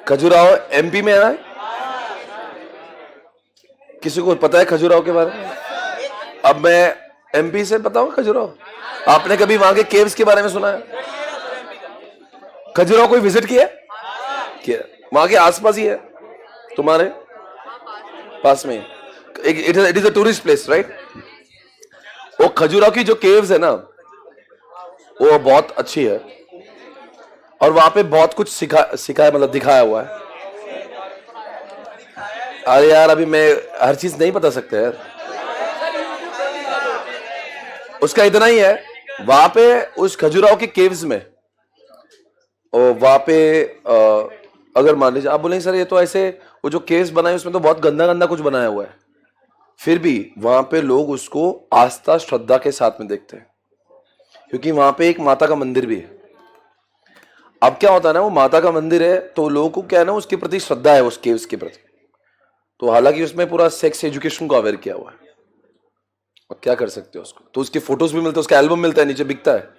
Khajuraho MP में है। किसी को पता है खजुराहो के बारे में? अब मैं MP से बताऊं खजुराहो। आपने कभी वहां के केव्स के बारे में सुना है? खजुराहो कोई विजिट किया? वहां के आसपास ही है, तुम्हारे पास में। It is a tourist place right. वो खजुराहो की जो केव्स है ना, वो बहुत अच्छी है और वहां पे बहुत कुछ सिखाया मतलब दिखाया हुआ है। अरे यार अभी मैं हर चीज नहीं बता सकते यार। उसका इतना ही है वहां पे उस खजुराहो के केव्स में, और वहां पे अगर मान लीजिए आप बोलेंगे सर ये तो ऐसे वो जो केव्स बनाए उसमें तो बहुत गंदा गंदा कुछ बनाया हुआ है, फिर भी वहां पे लोग उसको आस्था श्रद्धा के साथ में देखते हैं, क्योंकि वहां पे एक माता का मंदिर भी है। अब क्या होता है ना, वो माता का मंदिर है तो लोगों को क्या है ना, उसके प्रति श्रद्धा है, उस केव्स के प्रति। तो हालांकि उसमें पूरा सेक्स एजुकेशन को अवेयर किया हुआ है, और क्या कर सकते हो उसको, तो उसके फोटोज भी मिलते हैं, उसका एल्बम मिलता है, नीचे बिकता है।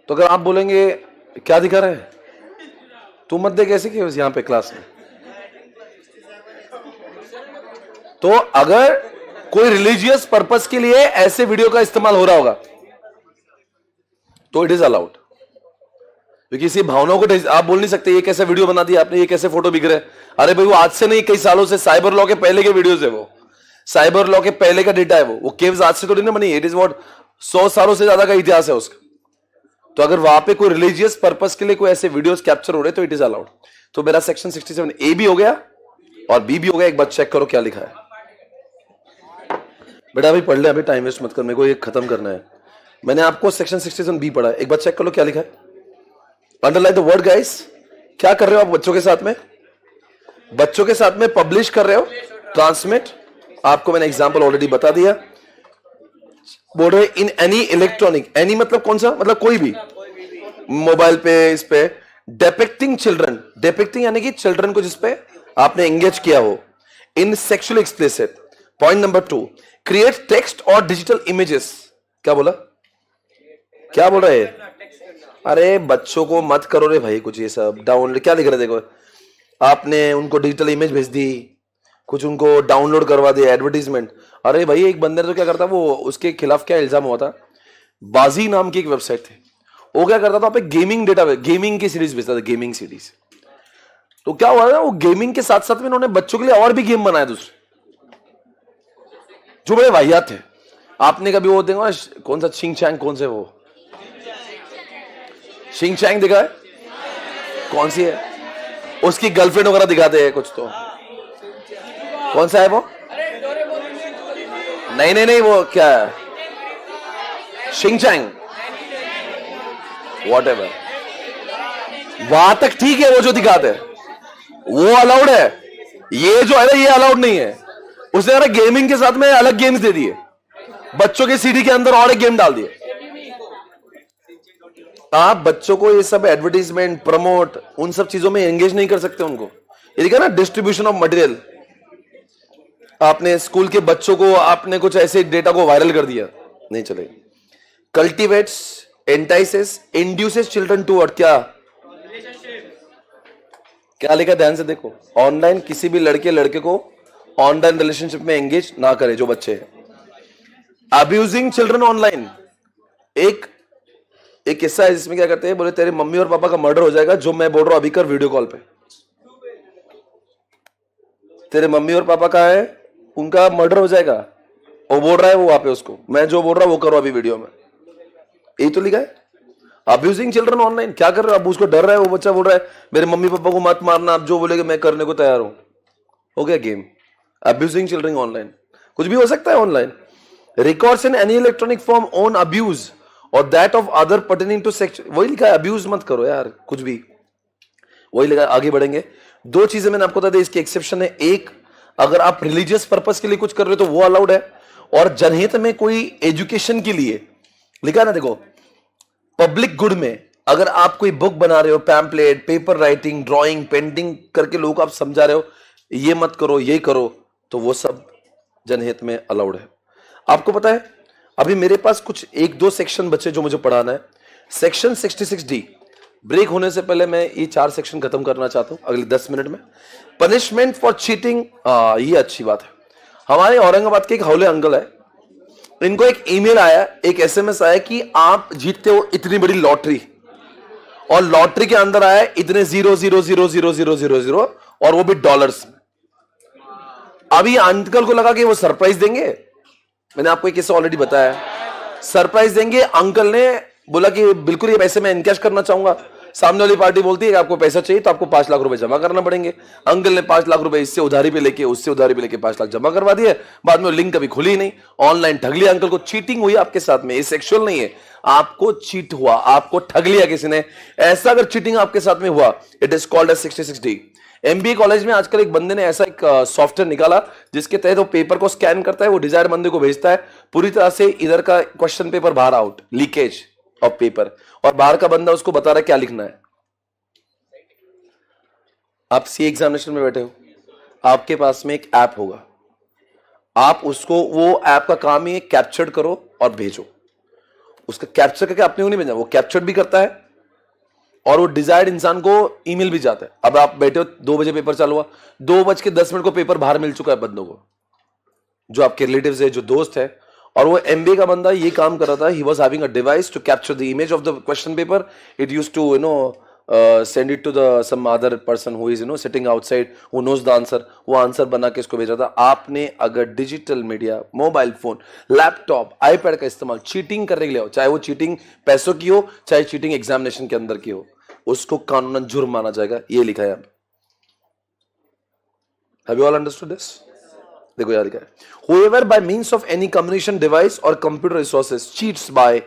तो अगर आप बोलेंगे क्या दिखा रहे हैं, तू मत दे कैसे केव्स यहां पे क्लास में, तो अगर कोई रिलीजियस पर्पस के लिए ऐसे वीडियो का इस्तेमाल हो रहा होगा तो इट इज अलाउड, क्योंकि इसी भावनाओं को आप बोल नहीं सकते ये कैसे वीडियो बना दिया आपने, ये कैसे फोटो बिक रहे। अरे भाई वो आज से नहीं, कई सालों से, साइबर लॉ के पहले के वीडियोस है, वो साइबर लॉ के पहले का डेटा है, वो केव्स आज से थोड़ी ना बनी, इट इज व्हाट 100 सालों से ज्यादा का इतिहास है उसका। तो अगर वहां पे कोई रिलीजियस पर्पस के लिए कोई ऐसे वीडियोस कैप्चर हो रहे तो इट इज अलाउड। तो मेरा सेक्शन 67A भी हो गया और बी भी हो गया। एक बार चेक करो क्या लिखा है बेटा, अभी पढ़ ले, अभी टाइम वेस्ट मत कर, मेरे को ये खत्म करना है। मैंने आपको सेक्शन 67B पढ़ा है, एक बार चेक कर लो क्या लिखा है। Underline the word guys. क्या कर रहे हो आप बच्चों के साथ में, बच्चों के साथ में पब्लिश कर रहे हो, ट्रांसमिट। आपको मैंने एग्जांपल ऑलरेडी बता दिया। बोल रहे इन एनी इलेक्ट्रॉनिक, एनी मतलब कौन सा, मतलब कोई भी मोबाइल पे, इस पे डिपिक्टिंग चिल्ड्रन, डिपिक्टिंग यानी कि चिल्ड्रन को जिसपे आपने एंगेज किया हो in sexual explicit. Point number 2, create text और डिजिटल इमेजेस। क्या बोला, क्या बोल रहे हैं? अरे बच्चों को मत करो रे भाई कुछ ये सब डाउनलोड। क्या लिख रहे, देखो आपने उनको डिजिटल इमेज भेज दी, कुछ उनको डाउनलोड करवा दिया, एडवर्टीजमेंट। अरे भाई एक बंदे ने तो क्या करता, वो उसके खिलाफ क्या इल्जाम हुआ था, बाजी नाम की एक वेबसाइट थी, वो क्या करता था, आप एक गेमिंग डेटा, गेमिंग की सीरीज भेजता था, गेमिंग सीरीज। तो क्या हुआ ना, वो गेमिंग के साथ साथ में उन्होंने बच्चों के लिए और भी गेम बनाए दूसरे, जो बड़े वाहियात थे। आपने कभी वो देखा कौन सा छिंग चैंग, कौन से वो छिंग चैंग दिखा है, कौन सी है, उसकी गर्लफ्रेंड वगैरह दिखाते हैं कुछ, तो कौन सा है वो, नहीं नहीं नहीं, वो क्या है, छिंग चैंग व्हाटएवर, वहां तक ठीक है, वो जो दिखाते हैं वो अलाउड है। ये जो है ना, ये अलाउड नहीं है। उसने यार गेमिंग के साथ में अलग गेम्स दे दिए, बच्चों के सीडी के अंदर और एक गेम डाल दिए। आप बच्चों को ये सब एडवर्टीजमेंट, प्रमोट, उन सब चीजों में एंगेज नहीं कर सकते उनको। ये देखा ना, डिस्ट्रीब्यूशन ऑफ मटेरियल। आपने स्कूल के बच्चों को आपने कुछ ऐसे डेटा को वायरल कर दिया, नहीं चलेगा। कल्टिवेट्स, एंटाइसेस, इंड्यूसेस चिल्ड्रन टूवर्ड, क्या लिखा, ध्यान से देखो। ऑनलाइन किसी भी लड़के लड़के को ऑनलाइन रिलेशनशिप में एंगेज ना करे जो बच्चे हैं। अब्यूजिंग चिल्ड्रन ऑनलाइन, एक किस्सा है जिसमें क्या करते हैं, बोले तेरे मम्मी और पापा का मर्डर हो जाएगा, जो मैं बोल रहा हूं अभी कर वीडियो कॉल पे। तेरे मम्मी और पापा का है, उनका मर्डर हो जाएगा, वो बोल रहा है वो वहां पे उसको, मैं जो बोल रहा हूं वो करो अभी वीडियो में। यही तो लिखा है, अब्यूजिंग चिल्ड्रन ऑनलाइन। क्या कर रहे हो, अब उसको डर रहा है, वो बच्चा बोल रहा है मेरे मम्मी पापा को मत मारना, आप जो बोलेगे मैं करने को तैयार हूं। हो गया गेम। अब्यूजिंग चिल्ड्रन ऑनलाइन, कुछ भी हो सकता है online. Records in any electronic form on abuse और that of other pertaining to sex, वही लिखा है, अब्यूज मत करो यार कुछ भी, वही लिखा है। आगे बढ़ेंगे। 2 चीजें मैंने आपको बता दी, इसकी एक्सेप्शन है। एक, अगर आप रिलीजियस पर्पस के लिए कुछ कर रहे हो तो वो अलाउड है, और जनहित में कोई एजुकेशन के लिए लिखा है ना, देखो पब्लिक गुड में अगर आप कोई बुक बना रहे हो, pamphlet, paper writing, drawing, painting करके लोगों को आप समझा रहे हो ये मत करो ये करो, तो वो सब जनहित में अलाउड है। आपको पता है अभी मेरे पास कुछ 1-2 सेक्शन बचे जो मुझे पढ़ाना है। सेक्शन 66D, ब्रेक होने से पहले मैं ये 4 सेक्शन खत्म करना चाहता हूं अगले 10 मिनट में। पनिशमेंट फॉर चीटिंग, ये अच्छी बात है। हमारे औरंगाबाद के एक हौले अंकल है, इनको एक ईमेल आया, एक SMS आया कि आप जीतते हो इतनी बड़ी लॉटरी, और लॉटरी के अंदर आया इतने 0,000,000 और वो भी डॉलर्स। अभी अंकल को लगा कि वो सरप्राइज देंगे, मैंने आपको एक किस्सा ऑलरेडी बताया, सरप्राइज देंगे। अंकल ने बोला कि बिल्कुल ये पैसे मैं इनकैश करना चाहूंगा। सामने वाली पार्टी बोलती है कि आपको पैसा चाहिए तो आपको 5 लाख रुपए जमा करना पड़ेंगे। अंकल ने 5 लाख रुपए इससे उधारी पे लेके उससे उधारी पे लेके 5 लाख जमा करवा दिए, बाद में वो लिंक कभी खुली ही नहीं, ऑनलाइन ठग लिया अंकल को। चीटिंग हुई आपके साथ में, ये सेक्सुअल नहीं है, आपको चीट हुआ, आपको ठग लिया किसी ने। ऐसा अगर चीटिंग आपके साथ में हुआ, it is called as 66D। MBA college में आजकल एक बंदे ने ऐसा एक सॉफ्टवेयर निकाला जिसके तहत वो पेपर को स्कैन करता है, वो डिजायर बंदे को भेजता है, पूरी तरह से इधर का क्वेश्चन पेपर बाहर आउट, लीकेज ऑफ पेपर, और बाहर का बंदा उसको बता रहा है क्या लिखना है। आप सी एग्जामिनेशन में बैठे हो, आपके पास में एक ऐप होगा, आप उसको, वो ऐप का काम ही है कैप्चर करो और भेजो। उसका कैप्चर करके अपने को नहीं भेजना, वो कैप्चर भी करता है और वो डिजायर्ड इंसान को ईमेल भी जाता है। अब आप बैठे हो, 2 बजे पेपर चालू हुआ, 2:10 को पेपर बाहर मिल चुका है बंदों को, जो आपके रिलेटिव्स है, जो दोस्त है, और वो एमबीए का बंदा ये काम कर रहा था। He was having a device to capture the image of the question paper. It used to send it to the some other person who is sitting outside, who knows the answer. वो answer बना के इसको भेजा था। आपने अगर digital media, mobile phone, laptop, iPad का इस्तेमाल चीटिंग करने के लिए हो, चाहे वो चीटिंग पैसों की हो, चाहे चीटिंग एग्जामिनेशन के अंदर की हो, उसको कानूनन जुर्म माना जाएगा। ये लिखा है यहाँ पे। Have you all understood this? देखो यार लिखा है, whoever by means of any communication device or computer resources cheats by,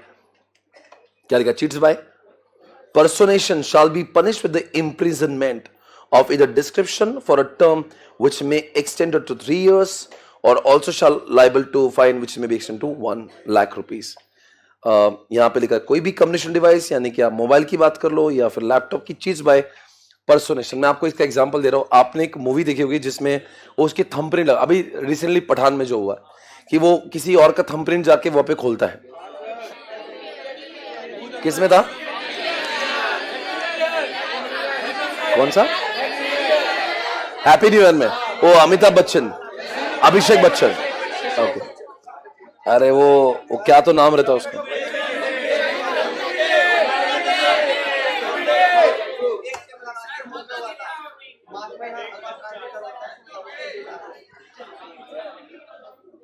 क्या लिखा? cheats by personation shall be punished with the imprisonment of either description for a term which may extend to 3 years or also shall liable to fine which may be extended to 1 lakh rupees। यहां पे लिखा है कोई भी communication device, यानी कि आप mobile की बात कर लो या फिर लैपटॉप की, चीज बाय पर्सोनेशन। मैं आपको इसका एग्जांपल दे रहा हूं। आपने एक मूवी देखी होगी जिसमें उसकी थंबप्रिंट लगा, अभी रिसेंटली पठान में जो हुआ कि वो किसी और का थंबप्रिंट जाके वहां पे खोलता है। किसमें था? कौन सा? हैप्पी न्यू ईयर में। ओ अमिताभ बच्चन, अभिषेक बच्चन। ओके, अरे वो क्या तो नाम रहता उसका,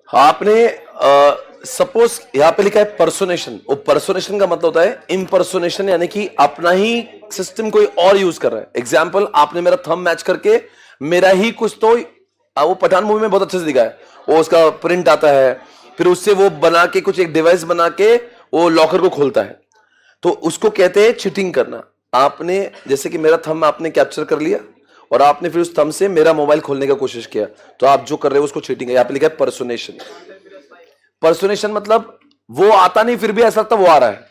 आपने सपोज यहां पे लिखा है पर्सोनेशन। वो पर्सोनेशन का मतलब होता है इम्पर्सोनेशन, यानी कि अपना ही सिस्टम कोई और यूज कर रहा है। एग्जाम्पल, आपने मेरा थंब मैच करके मेरा ही कुछ तो, वो पठान मूवी में बहुत अच्छे से दिखा है, वो उसका प्रिंट आता है, फिर उससे वो बना के कुछ एक डिवाइस बना के वो लॉकर को खोलता है, तो उसको कहते हैं चीटिंग करना। आपने जैसे कि मेरा थंब आपने कैप्चर कर लिया और आपने फिर उस थंब से मेरा मोबाइल खोलने का कोशिश किया, तो आप जो कर रहे हो उसको चीटिंग है। यहाँ पे लिखा है पर्सोनेशन। पर्सोनेशन मतलब वो आता नहीं फिर भी ऐसा लगता वो आ रहा है।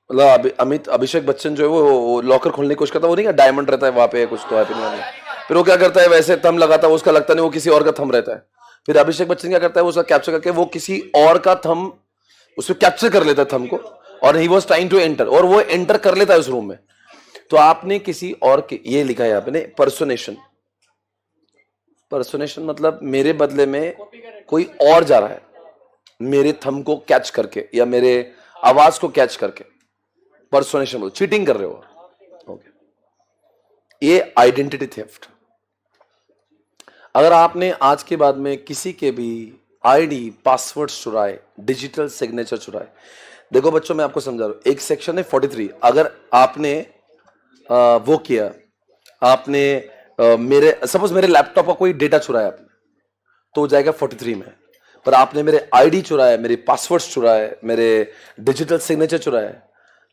मतलब अभिषेक बच्चन जो है वो लॉकर खोलने की कोशिश करता है, वो नहीं, डायमंड रहता है वहां पे कुछ तो है, फिर वो क्या करता है, वैसे थंब लगाता है, उसका लगता नहीं वो किसी और का थंब रहता है। फिर अभिषेक बच्चन क्या करता है, उसका कैप्चर करके वो किसी और का थंब उसको कैप्चर कर लेता है थंब को, और he was trying to enter, और वो एंटर कर लेता है उस रूम में। तो आपने किसी और के, ये लिखा है आपने पर्सोनेशन। पर्सोनेशन मतलब मेरे बदले में कोई और जा रहा है, मेरे थंब को कैच करके या मेरे आवाज को कैच करके। पर्सोनेशन बोल, चीटिंग कर रहे हो। ओके, ये आइडेंटिटी थेफ्ट। अगर आपने आज के बाद में किसी के भी आईडी, पासवर्ड चुराए, डिजिटल सिग्नेचर चुराए, देखो बच्चों मैं आपको समझा रहा हूं, एक सेक्शन है 43। अगर आपने वो किया, आपने मेरे सपोज मेरे लैपटॉप का कोई डेटा चुराया आपने, तो हो जाएगा 43 में। पर आपने मेरे आईडी चुराया, मेरे पासवर्ड्स चुराए, मेरे डिजिटल सिग्नेचर चुराए,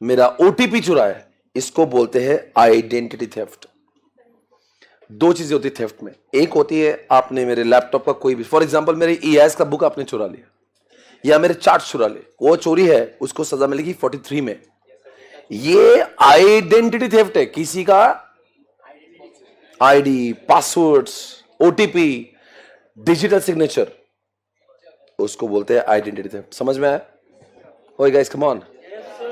मेरा ओटीपी चुराए, इसको बोलते हैं आइडेंटिटी थेफ्ट। 2 चीजें होती है थेफ्ट में। एक होती है आपने मेरे लैपटॉप का कोई भी, फॉर एग्जांपल मेरे ईएस का बुक आपने चुरा लिया या मेरे चार्ट चुरा लिए, वो चोरी है, उसको सजा मिलेगी 43 में। ये आइडेंटिटी थेफ्ट है, किसी का ID, passwords, OTP, digital signature, उसको बोलते हैं आइडेंटिटी थेफ्ट। समझ में आया? ओए गाइस कम ऑन,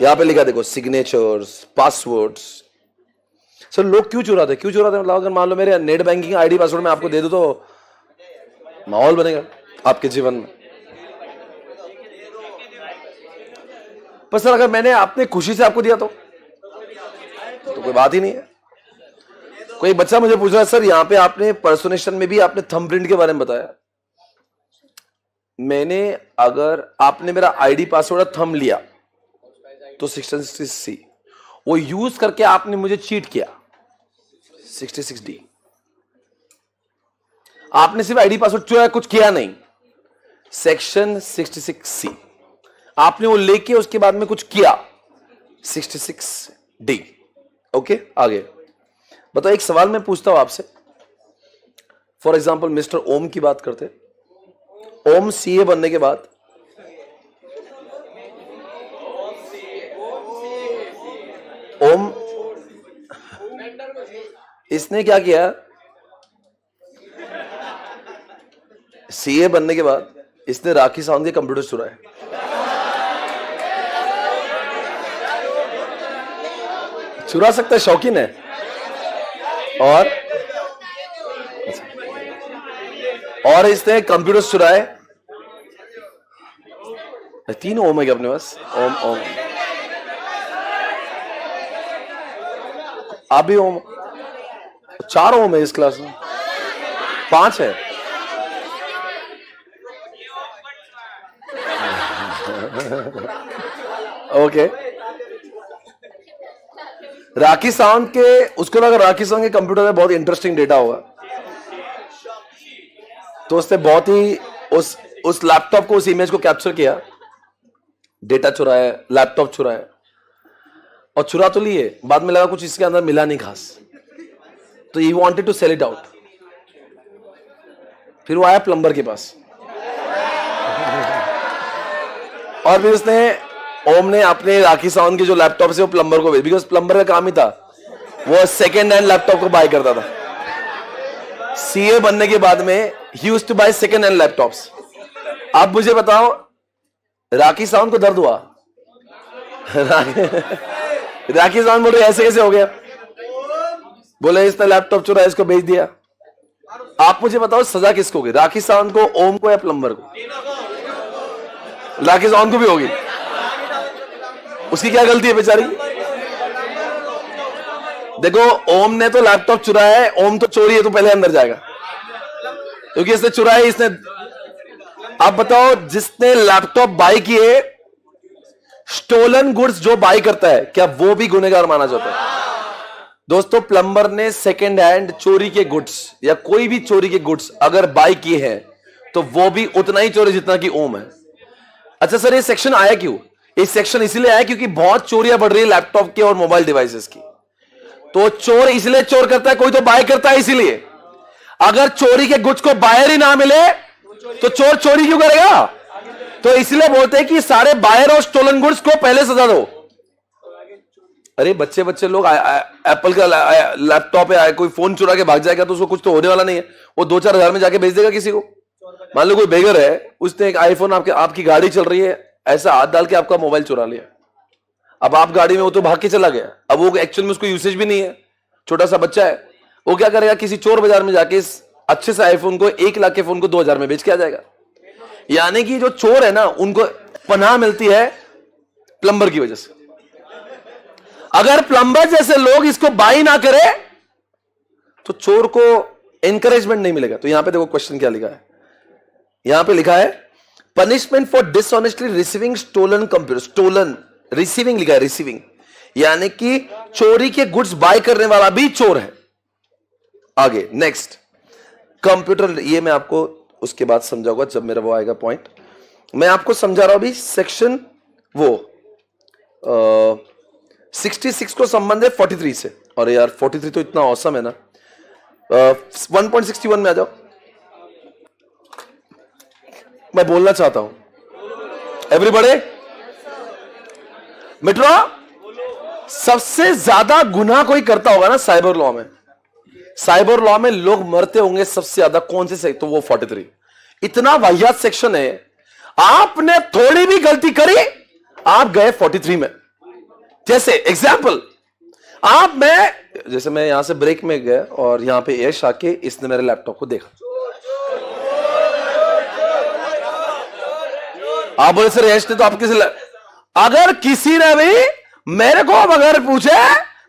यहां पे लिखा देखो, सिग्नेचर्स, पासवर्ड्स। सर लोग क्यों चुराते हैं? क्यों चुराते हैं? मतलब अगर मान लो मेरे नेट बैंकिंग आईडी पासवर्ड मैं आपको दे दूं तो माहौल बनेगा आपके जीवन में। पर सर अगर मैंने आपने खुशी से आपको दिया तो कोई बात ही नहीं है। कोई बच्चा मुझे पूछ रहा है, सर यहाँ पे आपने पर्सोनेशन में भी आपने थंबप्रिंट के बारे में बताया। मैंने, अगर आपने मेरा आईडी पासवर्ड थंब लिया तो 666C, वो यूज करके आपने मुझे चीट किया। 66D, आपने सिर्फ आईडी पासवर्ड चुराया, कुछ किया नहीं। सेक्शन 66C, आपने वो लेके उसके बाद में कुछ किया। 66D। ओके, आगे बताओ। एक सवाल मैं पूछता हूं आपसे। फॉर एग्जाम्पल मिस्टर ओम की बात करते। ओम सीए बनने के बाद ओम इसने क्या किया? सीए बनने के बाद इसने राखी सावंत के कंप्यूटर चुराए। चुरा सकता है, शौकीन है। और इसने कंप्यूटर चुराए। 3 ओम है क्या अपने पास? ओम ओम, आप भी ओम। 4 ओम है इस क्लास में, 5 है। ओके, राखी सावंत के, उसको लगा राखी सावंत के कंप्यूटर में बहुत इंटरेस्टिंग डेटा होगा, तो उसने बहुत ही उस लैपटॉप को, उस इमेज को कैप्चर किया, डेटा चुराया, लैपटॉप चुराया, और चुरा तो लिए, बाद में लगा कुछ इसके अंदर मिला नहीं खास, तो he wanted to sell it out. फिर वो आया प्लम्बर के पास, और फिर उसने, ओम ने अपने राखी सावंत के जो लैपटॉप से वो प्लम्बर को भेज, बिकॉज प्लम्बर का काम ही था, वो सेकेंड हैंड लैपटॉप को बाय करता था। सीए बनने के बाद में he used to buy second hand laptops. आप मुझे बताओ, राखी सावंत को दर्द हुआ? राखी सावंत बोले ऐसे कैसे हो गया? बोले इसने लैपटॉप चुराया, इसको भेज दिया। आप मुझे बताओ सजा किसको होगी, राखी सावंत को, ओम को, या प्लम्बर को? राखी सावंत को भी होगी। उसकी क्या गलती है बेचारी? देखो, ओम ने तो लैपटॉप चुराया है, ओम तो चोरी है, तो पहले अंदर जाएगा क्योंकि इसने चुराया, इसने। आप बताओ, जिसने लैपटॉप बाय किए, स्टोलन गुड्स जो बाय करता है, क्या वो भी गुनहगार माना जाता है? दोस्तों, प्लम्बर ने सेकेंड हैंड चोरी के गुड्स या कोई भी चोरी के गुड्स अगर बाय किए हैं, तो वो भी उतना ही चोरी जितना कि ओम है। अच्छा सर, ये सेक्शन आया क्यों? ये सेक्शन इसलिए आया क्योंकि बहुत चोरियां बढ़ रही है लैपटॉप के और मोबाइल डिवाइसेस की। तो चोर इसलिए चोर करता है, कोई तो बाय करता है इसीलिए। अगर चोरी के गुड्स को बायर ही ना मिले तो चोर चोरी क्यों करेगा? तो इसलिए बोलते हैं कि सारे बायर और स्टोलन गुड्स को पहले सजा दो। अरे बच्चे लोग एप्पल का लैपटॉप है, कोई फोन चुरा के भाग जाएगा तो उसको कुछ तो होने वाला नहीं है, वो 2-4 हजार में जाके बेच देगा किसी को। मान लो कोई बेगर है, उसने एक आईफोन, आपकी गाड़ी चल रही है, ऐसा हाथ डाल के आपका मोबाइल चुरा लिया। अब आप गाड़ी में, वो तो भाग के चला गया, अब वो एक्चुअल में उसको यूसेज भी नहीं है, छोटा सा बच्चा है, वो क्या करेगा? किसी चोर बाजार में जाके इस अच्छे से आईफोन को, 1 लाख के फोन को 2000 में बेच के आ जाएगा। यानी कि जो चोर है ना, उनको पनाह मिलती है प्लम्बर की वजह से। अगर प्लम्बर जैसे लोग इसको बाई ना करे तो चोर को एनकरेजमेंट नहीं मिलेगा। तो यहां पे देखो क्वेश्चन क्या लिखा है, यहां पे लिखा है punishment for dishonestly receiving stolen computer. Stolen, receiving लिखा है, रिसीविंग, यानी कि चोरी के गुड्स बाय करने वाला भी चोर है। आगे नेक्स्ट, कंप्यूटर, ये मैं आपको उसके बाद समझाऊंगा जब मेरा वो आएगा पॉइंट। मैं आपको समझा रहा हूं अभी सेक्शन वो 66 को संबंध है 43 से। और यार 43 तो इतना औसम है ना। 1.61 में आ जाओ, मैं बोलना चाहता हूं एवरीबॉडी। मित्रों, सबसे ज्यादा गुनाह कोई करता होगा ना साइबर लॉ में, साइबर लॉ में लोग मरते होंगे सबसे ज्यादा कौन से? तो वो 43। इतना वाहियात सेक्शन है, आपने थोड़ी भी गलती करी आप गए 43 में। जैसे एग्जाम्पल, जैसे मैं यहां से ब्रेक में गया और यहां पे यश आके इसने मेरे लैपटॉप को देखा, आप बोले सर यश ने तो आप किसी, अगर किसी ने भी मेरे को अगर पूछे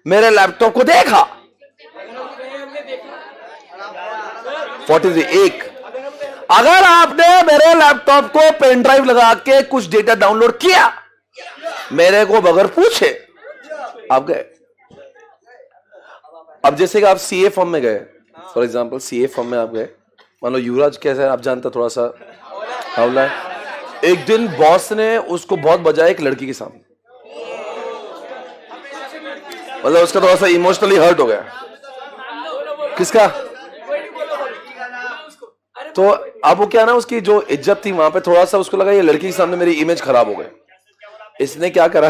मेरे लैपटॉप को देखा, 43 एक, अगर आपने मेरे लैपटॉप को पेन ड्राइव लगा के कुछ डेटा डाउनलोड किया मेरे को बगैर पूछे, आप गए। अब जैसे कि आप सीए फॉर्म में गए, फॉर एग्जांपल सीए फॉर्म में आप गए, मान लो युवराज कैसा है आप जानते, थोड़ा सा हवला है। एक दिन बॉस ने उसको बहुत बजाया एक लड़की के सामने, मतलब उसका थोड़ा सा इमोशनली हर्ट हो गया। किसका? तो अब वो क्या ना, उसकी जो इज्जत थी वहां पे, थोड़ा सा उसको लगा ये लड़की के सामने मेरी इमेज खराब हो गई। इसने क्या करा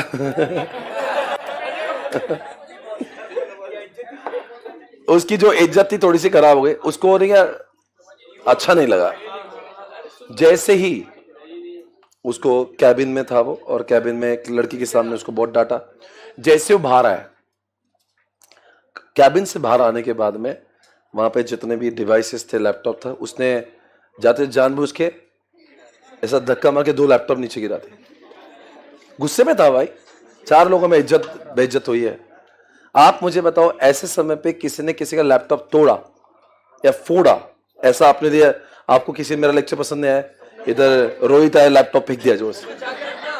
उसकी जो इज्जत थी थोड़ी सी खराब हो गई, उसको नहीं क्या अच्छा नहीं लगा। जैसे ही उसको कैबिन में था वो, और कैबिन में एक लड़की के सामने उसको बहुत डांटा। जैसे वो बाहर आया, कैबिन से बाहर आने के बाद में वहां पे जितने भी डिवाइसेस थे, लैपटॉप था, उसने जाते जानबूझ के ऐसा धक्का मार के 2 लैपटॉप नीचे गिरा थे। गुस्से में था भाई, 4 लोगों में इज्जत बेइज्जत हुई है। आप मुझे बताओ ऐसे समय पे किसी ने किसी का लैपटॉप तोड़ा या फोड़ा, ऐसा आपने दिया? आपको किसी मेरा लेक्चर पसंद नहीं आया, इधर रोहित आया लैपटॉप फेंक दिया जोर से,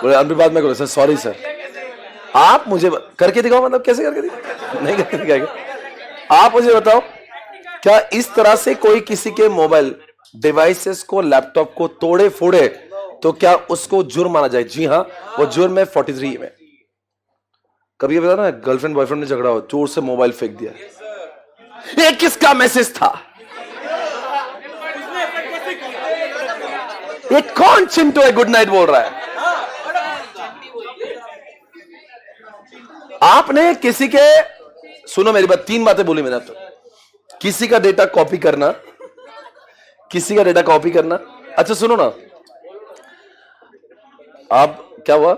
बोले अभी बाद में सर सॉरी सर। आप मुझे करके दिखाओ, मतलब कैसे करके दिखाओ? नहीं करके दिखाएगा। आप मुझे बताओ क्या इस तरह से कोई किसी के मोबाइल डिवाइसेस को, लैपटॉप को तोड़े फोड़े तो क्या उसको जुर्म माना जाए? जी हाँ, वो जुर्म है 43 में। कभी बता ना, गर्लफ्रेंड बॉयफ्रेंड ने झगड़ा हो, जोर से मोबाइल फेंक दिया, ये किसका मैसेज था? ये कौन चिंटू है गुड नाइट बोल रहा है? आपने किसी के, सुनो मेरी बात, 3 बातें बोली मैंने अब तक। किसी का डेटा कॉपी करना, किसी का डेटा कॉपी करना। अच्छा सुनो ना, आप क्या हुआ,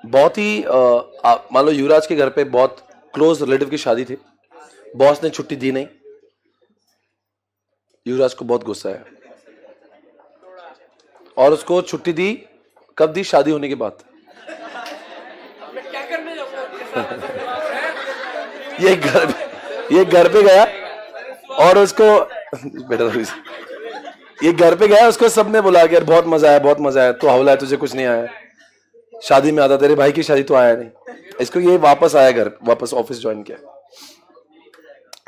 बहुत ही मान लो युवराज के घर पे बहुत क्लोज रिलेटिव की शादी थी, बॉस ने छुट्टी दी नहीं, युवराज को बहुत गुस्सा है और उसको छुट्टी दी, कब दी? शादी होने के बाद। ये घर पे गया और उसको बेटा, ये घर पे गया, उसको सबने बुला के बहुत मजा आया, बहुत मजा आया। तो हवला है, तुझे कुछ नहीं आया, शादी में आता, तेरे भाई की शादी तो आया नहीं। इसको ये वापस आया घर, वापस ऑफिस ज्वाइन किया,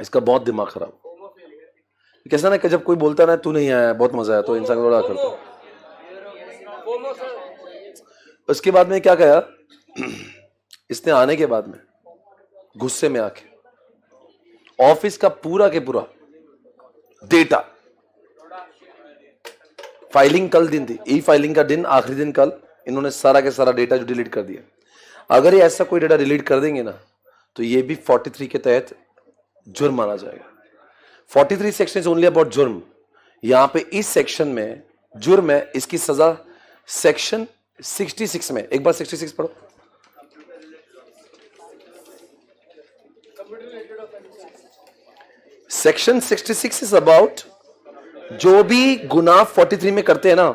इसका बहुत दिमाग खराब। कैसा ना कि जब कोई बोलता ना तू नहीं आया, बहुत मजा आया, तो इंसान थोड़ा करता। उसके बाद में क्या कहा इसने, आने के बाद में गुस्से में आके ऑफिस का पूरा के पूरा डेटा, फाइलिंग कल दिन थी, ई फाइलिंग का दिन, आखिरी दिन कल, इन्होंने सारा के सारा डेटा जो डिलीट कर दिया। अगर ये ऐसा कोई डेटा डिलीट कर देंगे ना, तो ये भी 43 के तहत जुर्म माना जाएगा। 43 सेक्शन इज ओनली अबाउट जुर्म। यहां पे इस सेक्शन में जुर्म है, इसकी सजा सेक्शन 66 में, एक बार 66 पढ़ो। सेक्शन 66 इज अबाउट, जो भी गुनाह 43 में करते हैं ना,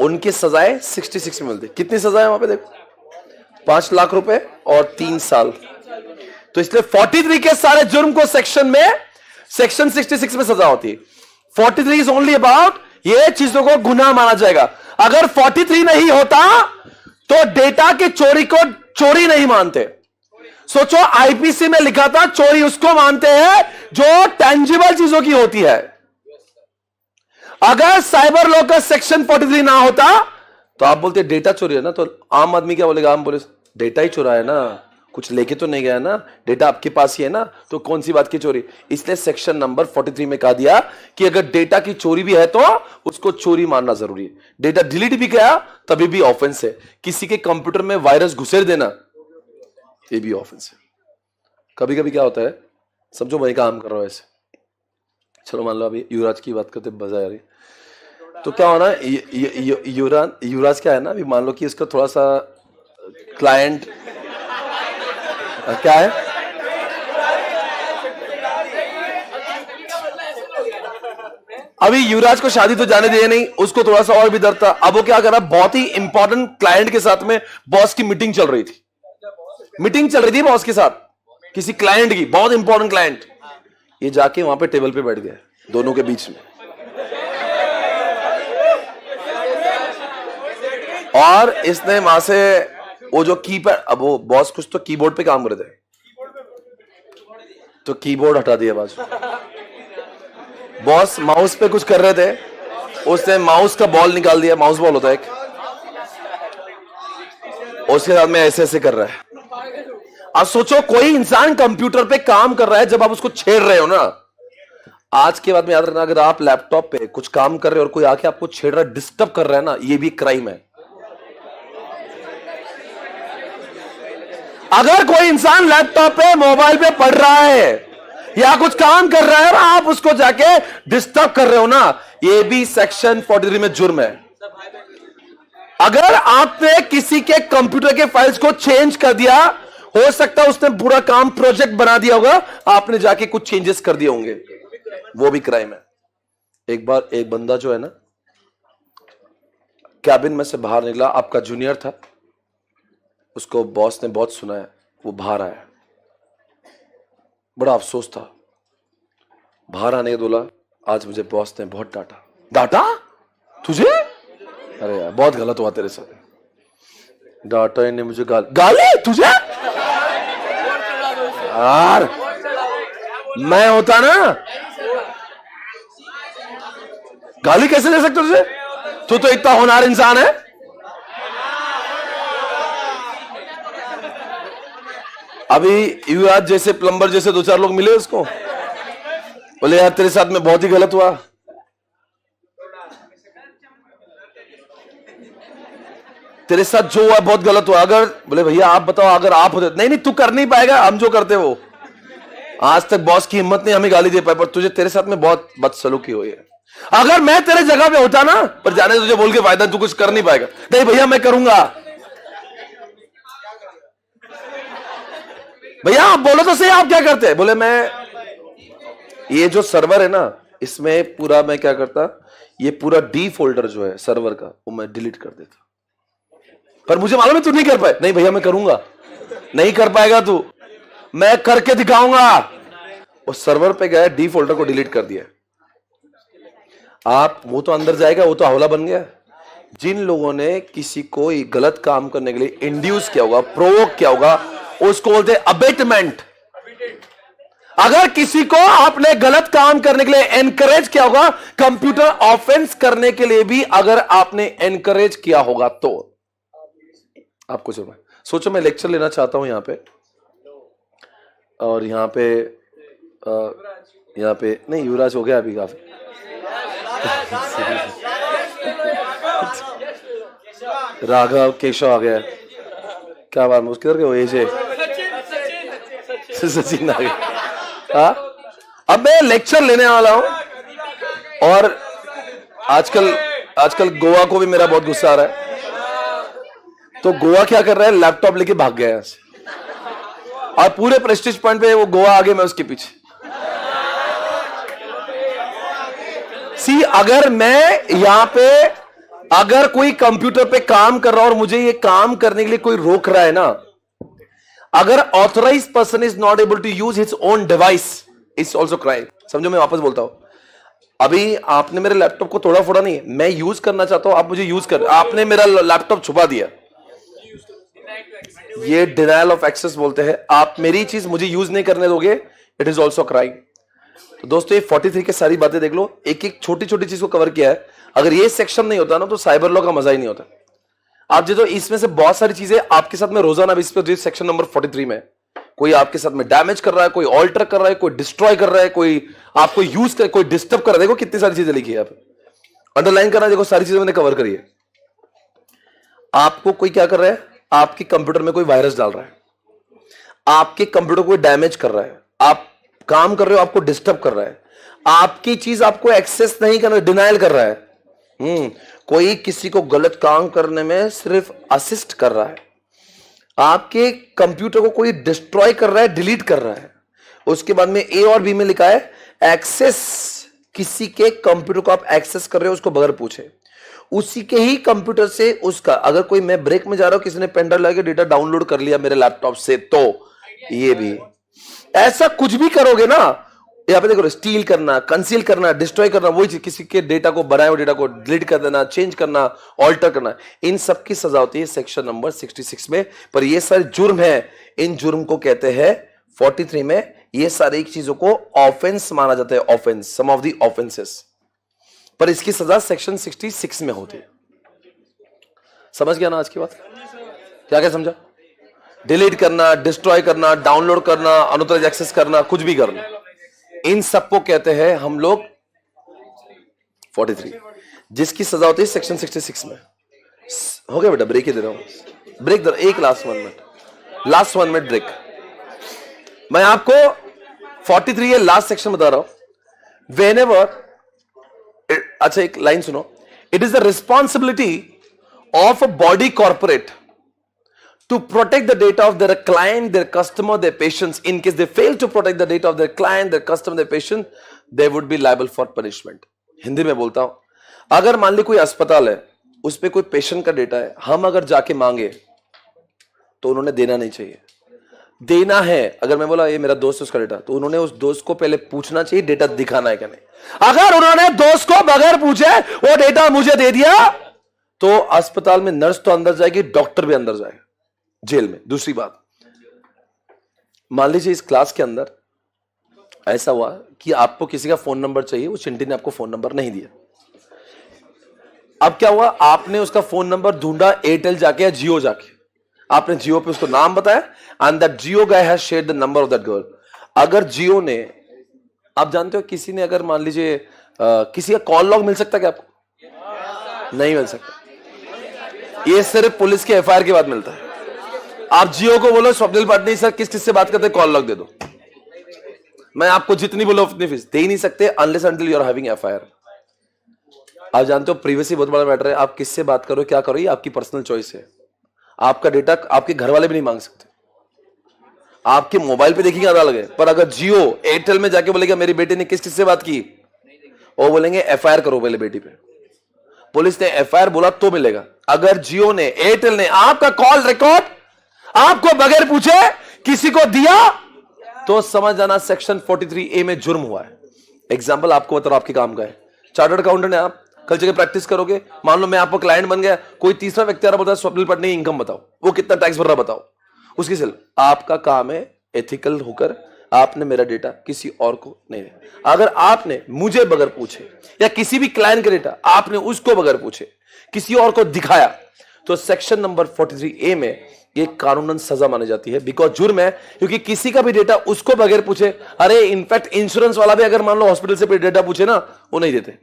उनकी सजाएं 66 में मिलती है। कितनी सजाएं वहां पे देखो, 5 लाख रुपए और 3 साल। तो इसलिए 43 के सारे जुर्म को सेक्शन में, सेक्शन 66 में सजा होती है। 43 इज ओनली अबाउट ये चीजों को गुनाह माना जाएगा। अगर 43 नहीं होता तो डेटा के चोरी को चोरी नहीं मानते। सोचो, आईपीसी में लिखा था चोरी उसको मानते हैं जो टेंजिबल चीजों की होती है। अगर साइबर लॉ का सेक्शन 43 ना होता तो आप बोलते डेटा चोरी है ना, तो आम आदमी क्या बोलेगा? आम बोले डेटा ही चुरा है ना, कुछ लेके तो नहीं गया ना, डेटा आपके पास ही है ना, तो कौन सी बात की चोरी? इसलिए सेक्शन नंबर 43 में कहा दिया कि अगर डेटा की चोरी भी है तो उसको चोरी मानना जरूरी है। डेटा डिलीट भी गया तभी भी ऑफेंस है। किसी के कंप्यूटर में वायरस घुसेर देना, ये भी ऑफेंस है। कभी कभी क्या होता है, समझो मैं काम कर रहा हूं ऐसे, चलो मान लो अभी युवराज की बात करते मजा आ रही, तो क्या होना, युवराज क्या है ना, अभी मान लो कि इसका थोड़ा सा क्लाइंट क्या है, अभी युवराज को शादी तो जाने दिया नहीं, उसको थोड़ा सा और भी डर था। अब वो क्या कर रहा, बहुत ही इंपॉर्टेंट क्लाइंट के साथ में बॉस की मीटिंग चल रही थी, बॉस के साथ, किसी क्लाइंट की, बहुत इंपॉर्टेंट क्लाइंट। ये जाके वहां पे टेबल पे बैठ गया दोनों के बीच में, और इसने वहां से वो जो कीपैड, अब वो बॉस कुछ तो कीबोर्ड पे काम कर रहे थे, तो कीबोर्ड हटा दिया बाजू। बॉस माउस पे कुछ कर रहे थे, उसने माउस का बॉल निकाल दिया, माउस बॉल होता है एक, उसके साथ में ऐसे ऐसे कर रहा है। अब सोचो कोई इंसान कंप्यूटर पे काम कर रहा है, जब आप उसको छेड़ रहे हो ना, आज के बाद में याद रखना, अगर आप लैपटॉप पे कुछ काम कर रहे हो और कोई आके आपको छेड़ रहा है, डिस्टर्ब कर रहा है ना, ये भी क्राइम है। अगर कोई इंसान लैपटॉप पे मोबाइल पे पढ़ रहा है या कुछ काम कर रहा है और आप उसको जाके डिस्टर्ब कर रहे हो ना, ये भी सेक्शन 43 में जुर्म है। अगर आपने किसी के कंप्यूटर के फाइल्स को चेंज कर दिया, हो सकता है उसने पूरा काम प्रोजेक्ट बना दिया होगा, आपने जाके कुछ चेंजेस कर दिए होंगे, वो भी क्राइम है। एक बार एक बंदा जो है ना, कैबिन में से बाहर निकला, आपका जूनियर था, उसको बॉस ने बहुत सुनाया, वो बाहर आया, बड़ा अफसोस था। बाहर आने के बोला, आज मुझे बॉस ने बहुत डांटा। डांटा तुझे? अरे यार बहुत गलत हुआ तेरे साथ। डांटा ने मुझे, गाली तुझे? यार मैं होता ना, गाली कैसे दे सकते तुझे? तू तो इतना होनहार इंसान है। अभी युवराज जैसे प्लम्बर जैसे 2-4 लोग मिले उसको, बोले यार तेरे साथ में बहुत ही गलत हुआ। तेरे साथ जो हुआ बहुत गलत हुआ। अगर बोले भैया आप बताओ, अगर आप होते, नहीं तू कर नहीं पाएगा, हम जो करते वो। आज तक बॉस की हिम्मत नहीं हमें गाली दे पाए, पर तुझे तेरे साथ में बहुत बदसलूकी हुई है। अगर मैं तेरे जगह पे होता ना, पर जाने तुझे बोल के फायदा, तू कुछ कर नहीं पाएगा। नहीं भैया मैं करूंगा। भैया आप बोलो तो सही, आप क्या करते हैं? बोले मैं, ये जो सर्वर है ना, इसमें पूरा मैं क्या करता, ये पूरा डी फोल्डर जो है सर्वर का, वो मैं डिलीट कर देता। पर मुझे मालूम है तू नहीं कर पाए। नहीं भैया मैं करूंगा। नहीं कर पाएगा तू, मैं करके दिखाऊंगा। वो सर्वर पे गया, डी फोल्डर को डिलीट कर दिया। आप, वो तो अंदर जाएगा, वो तो हौला बन गया। जिन लोगों ने किसी को गलत काम करने के लिए इंड्यूस किया होगा, प्रोवोक किया होगा, उसको बोलते हैं अबेटमेंट। अगर किसी को आपने गलत काम करने के लिए एनकरेज किया होगा, कंप्यूटर ऑफेंस करने के लिए भी अगर आपने एनकरेज किया होगा, तो आपको सोचो मैं लेक्चर लेना चाहता हूं यहां पे, और यहां पे नहीं, युवराज हो गया अभी काफी। राघव केशव आ गया, क्या बात है, उसके इधर के एजे सचिन आ गया। हाँ, अब मैं लेक्चर लेने वाला हूं, और आजकल गोवा को भी मेरा बहुत गुस्सा आ रहा है। तो गोवा क्या कर रहा है, लैपटॉप लेके भाग गया यहां से, और पूरे प्रेस्टीज पॉइंट पे वो गोवा आगे, मैं उसके पीछे। अगर मैं यहां पे, अगर कोई कंप्यूटर पे काम कर रहा है और मुझे ये काम करने के लिए कोई रोक रहा है ना, अगर authorised person is not able to use his own device, it's also crime. समझो, मैं वापस बोलता हूं, अभी आपने मेरे लैपटॉप को तोड़ा फोड़ा नहीं, मैं यूज करना चाहता हूं, आप मुझे यूज कर, आपने मेरा लैपटॉप छुपा दिया, ये डिनायल ऑफ एक्सेस बोलते हैं। आप मेरी चीज मुझे यूज नहीं करने दोगे, इट इज ऑल्सो क्राइम। तो दोस्तों, ये 43 के सारी बातें देख लो, एक एक छोटी छोटी चीज को कवर किया है। अगर ये सेक्शन नहीं होता ना, तो साइबर लॉ का मजा ही नहीं होता। आप जो इसमें से बहुत सारी चीजें आपके साथ में रोजाना इस पे सेक्शन नंबर 43 में कोई आपके साथ में डैमेज कर रहा है, कोई ऑल्टर कर रहा है, कोई डिस्ट्रॉय कर रहा है, कोई आपको यूज कर, कोई डिस्टर्ब कर रहा है। देखो कितनी सारी चीजें लिखी है, आप अंडरलाइन करना, देखो सारी चीजें मैंने कवर करी है। आपको कोई क्या कर रहा है, आपके कंप्यूटर में कोई वायरस डाल रहा है, आपके कंप्यूटर को डैमेज कर रहा है, आप काम कर रहे हो, आपको डिस्टर्ब कर रहा है, आपकी चीज आपको एक्सेस नहीं कर रहा है, डिनाइल कर रहा है। कोई किसी को गलत काम करने में सिर्फ असिस्ट कर रहा है, आपके कंप्यूटर को कोई डिस्ट्रॉय कर रहा है, डिलीट कर रहा है। उसके बाद में ए और बी में लिखा है एक्सेस, किसी के कंप्यूटर को आप एक्सेस कर रहे हो उसको बगैर पूछे, उसी के ही कंप्यूटर से उसका, अगर कोई, मैं ब्रेक में जा रहा हूं, किसी ने पेन ड्राइव लगा के डेटा डाउनलोड कर लिया मेरे लैपटॉप से, तो ये भी, ऐसा कुछ भी करोगे ना, यहाँ पे देखो, स्टील करना, कंसील करना, डिस्ट्रॉय करना, वही चीज, किसी के डेटा को, बनाए हुए डेटा को डिलीट कर देना, चेंज करना, ऑल्टर करना, इन सब की सजा होती है सेक्शन नंबर 66 में। पर ये सारे जुर्म है, इन जुर्म को कहते हैं 43 में ये सारी चीजों को ऑफेंस माना जाता है, offence, some of the offences, पर इसकी सजा सेक्शन 66 में होती है। समझ गया ना आज की बात? क्या क्या समझा? डिलीट करना, डिस्ट्रॉय करना, डाउनलोड करना, अनऑथराइज्ड एक्सेस करना, कुछ भी करना, इन सबको कहते हैं हम लोग 43, जिसकी सजा होती है सेक्शन 66 में। हो गया बेटा, ब्रेक ही दे रहा हूं, ब्रेक दे, एक last 1 minute, last 1 minute break. मैं आपको 43 ये लास्ट सेक्शन बता रहा हूं। वेनेवर, अच्छा एक लाइन सुनो, it is the responsibility of a body corporate to protect the data of their client, their customer, their patients. In case they fail to protect the data of their client, their customer, their patient, they would be liable for punishment. Hindi में बोलता हूं, अगर मान ली कोई अस्पताल है, उस पे कोई पेशेंट का डेटा है, हम अगर जाके मांगे तो उन्होंने देना नहीं चाहिए। देना है, अगर मैं बोला ये मेरा दोस्त है उसका डेटा, तो उन्होंने उस दोस्त को पहले पूछना चाहिए डेटा दिखाना है क्या नहीं। अगर उन्होंने दोस्त को बगैर पूछे वो डेटा मुझे दे दिया तो अस्पताल में नर्स तो अंदर जाएगी, डॉक्टर भी अंदर जाएगा, जेल में। दूसरी बात, मान लीजिए इस क्लास के अंदर ऐसा हुआ कि आपको किसी का फोन नंबर चाहिए, वो चिंटी ने आपको फोन नंबर नहीं दिया। अब क्या हुआ, आपने उसका फोन नंबर ढूंढा एयरटेल जाके या जियो जाके, आपने जियो पे उसको नाम बताया, and that Jio guy has shared the number of that girl. अगर जियो ने, आप जानते हो किसी ने अगर मान लीजिए किसी का कॉल लॉग मिल सकता है क्या आपको? नहीं मिल सकता, ये सिर्फ पुलिस के एफआईआर के बाद मिलता है। आप जियो को बोलो स्वप्निल पाटनी सर किस किस से बात करते हैं, कॉल लॉग दे दो, मैं आपको जितनी बोलो उतनी फीस दे ही नहीं सकते unless until you are having FIR. आप जानते हो प्रिवेसी बहुत बड़ा मैटर है, आप किससे बात करो क्या करो ये आपकी पर्सनल चॉइस है। आपका डेटा आपके घर वाले भी नहीं मांग सकते, आपके मोबाइल पे देखिए आधा लगे, पर अगर जियो एयरटेल में जाके बोलेगा मेरी बेटी ने किस किस से बात की, वो बोलेंगे एफआईआर करो पहले बेटी पे। पुलिस ने एफआईआर बोला तो मिलेगा। अगर जियो ने, एयरटेल ने आपका कॉल रिकॉर्ड आपको बगैर पूछे किसी को दिया तो समझ जाना सेक्शन 43A में जुर्म हुआ है। एग्जांपल आपको बता रहा हूं, आपके काम का है, चार्टर्ड अकाउंटेंट है आप, कल जगह प्रैक्टिस करोगे, मान लो मैं आपको क्लाइंट बन गया, कोई तीसरा व्यक्ति आ रहा बोलता है स्वप्निल पाटनी इनकम बताओ, वो कितना टैक्स भर रहा बताओ, उसकी सेल। आपका काम है एथिकल होकर आपने मेरा डेटा किसी और को नहीं दिया। अगर आपने मुझे बगैर पूछे या किसी भी क्लाइंट का डेटा आपने उसको बगैर पूछे किसी और को दिखाया तो सेक्शन नंबर 43A में ये कानूनन सजा मानी जाती है, बिकॉज जुर्म है, क्योंकि किसी का भी डेटा उसको बगैर पूछे। अरे इनफैक्ट इंश्योरेंस वाला भी अगर मान लो हॉस्पिटल से डेटा पूछे ना, वो नहीं देते।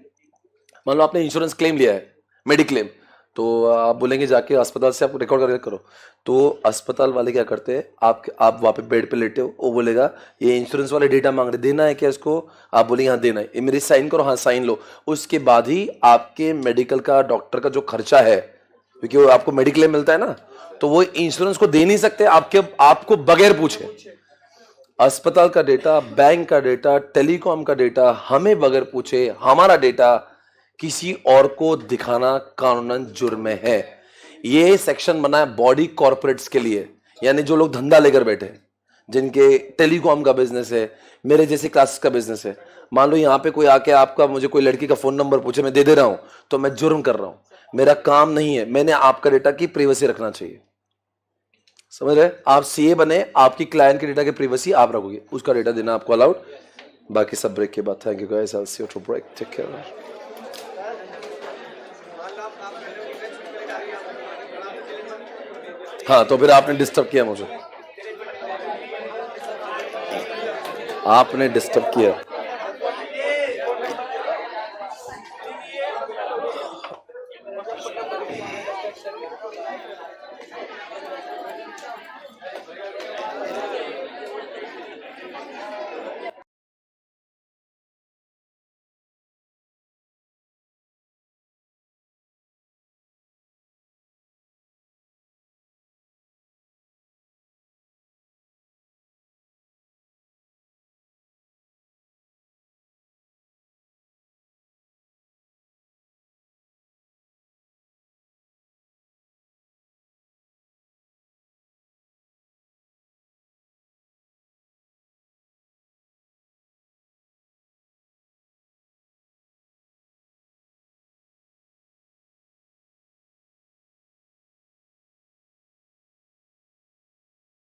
मान लो आपने इंश्योरेंस क्लेम लिया है, मेडिक्लेम, तो आप बोलेंगे जाके अस्पताल से आप रिकॉर्ड करके करो, तो अस्पताल वाले क्या करते हैं, आप वहां पे बेड पे लेटे हो, वो बोलेगा ये इंश्योरेंस वाले डेटा मांग रहे, देना है क्या इसको? आप बोलेंगे हाँ देना है, ये मेरी साइन करो, हाँ साइन लो। उसके बाद ही आपके मेडिकल का, डॉक्टर का जो खर्चा है, क्योंकि वो आपको मेडिक्लेम मिलता है ना, तो वो इंश्योरेंस को दे नहीं सकते आपको बगैर पूछे। अस्पताल का डेटा, बैंक का डेटा, टेलीकॉम का डेटा हमें बगैर पूछे हमारा डेटा किसी और को दिखाना कानूनन जुर्म है। ये सेक्शन बना है बॉडी कॉर्पोरेट्स के लिए, यानी जो लोग धंधा लेकर बैठे हैं, जिनके टेलीकॉम का बिजनेस है, मेरे जैसे क्लासेस का बिजनेस है। मान लो यहाँ पे कोई आके आपका, मुझे कोई लड़की का फोन नंबर पूछे, मैं दे रहा हूं, तो मैं जुर्म कर रहा हूं। मेरा काम नहीं है, मैंने आपका डेटा की प्राइवेसी रखना चाहिए। समझ रहे? आप सीए बने, आपकी क्लाइंट के डेटा की प्राइवेसी आप रखोगे, उसका डेटा देना आपको अलाउड। बाकी सब ब्रेक के बाद। Thank you guys, I will see you to break, take care. हाँ, तो फिर आपने डिस्टर्ब किया मुझे, आपने डिस्टर्ब किया।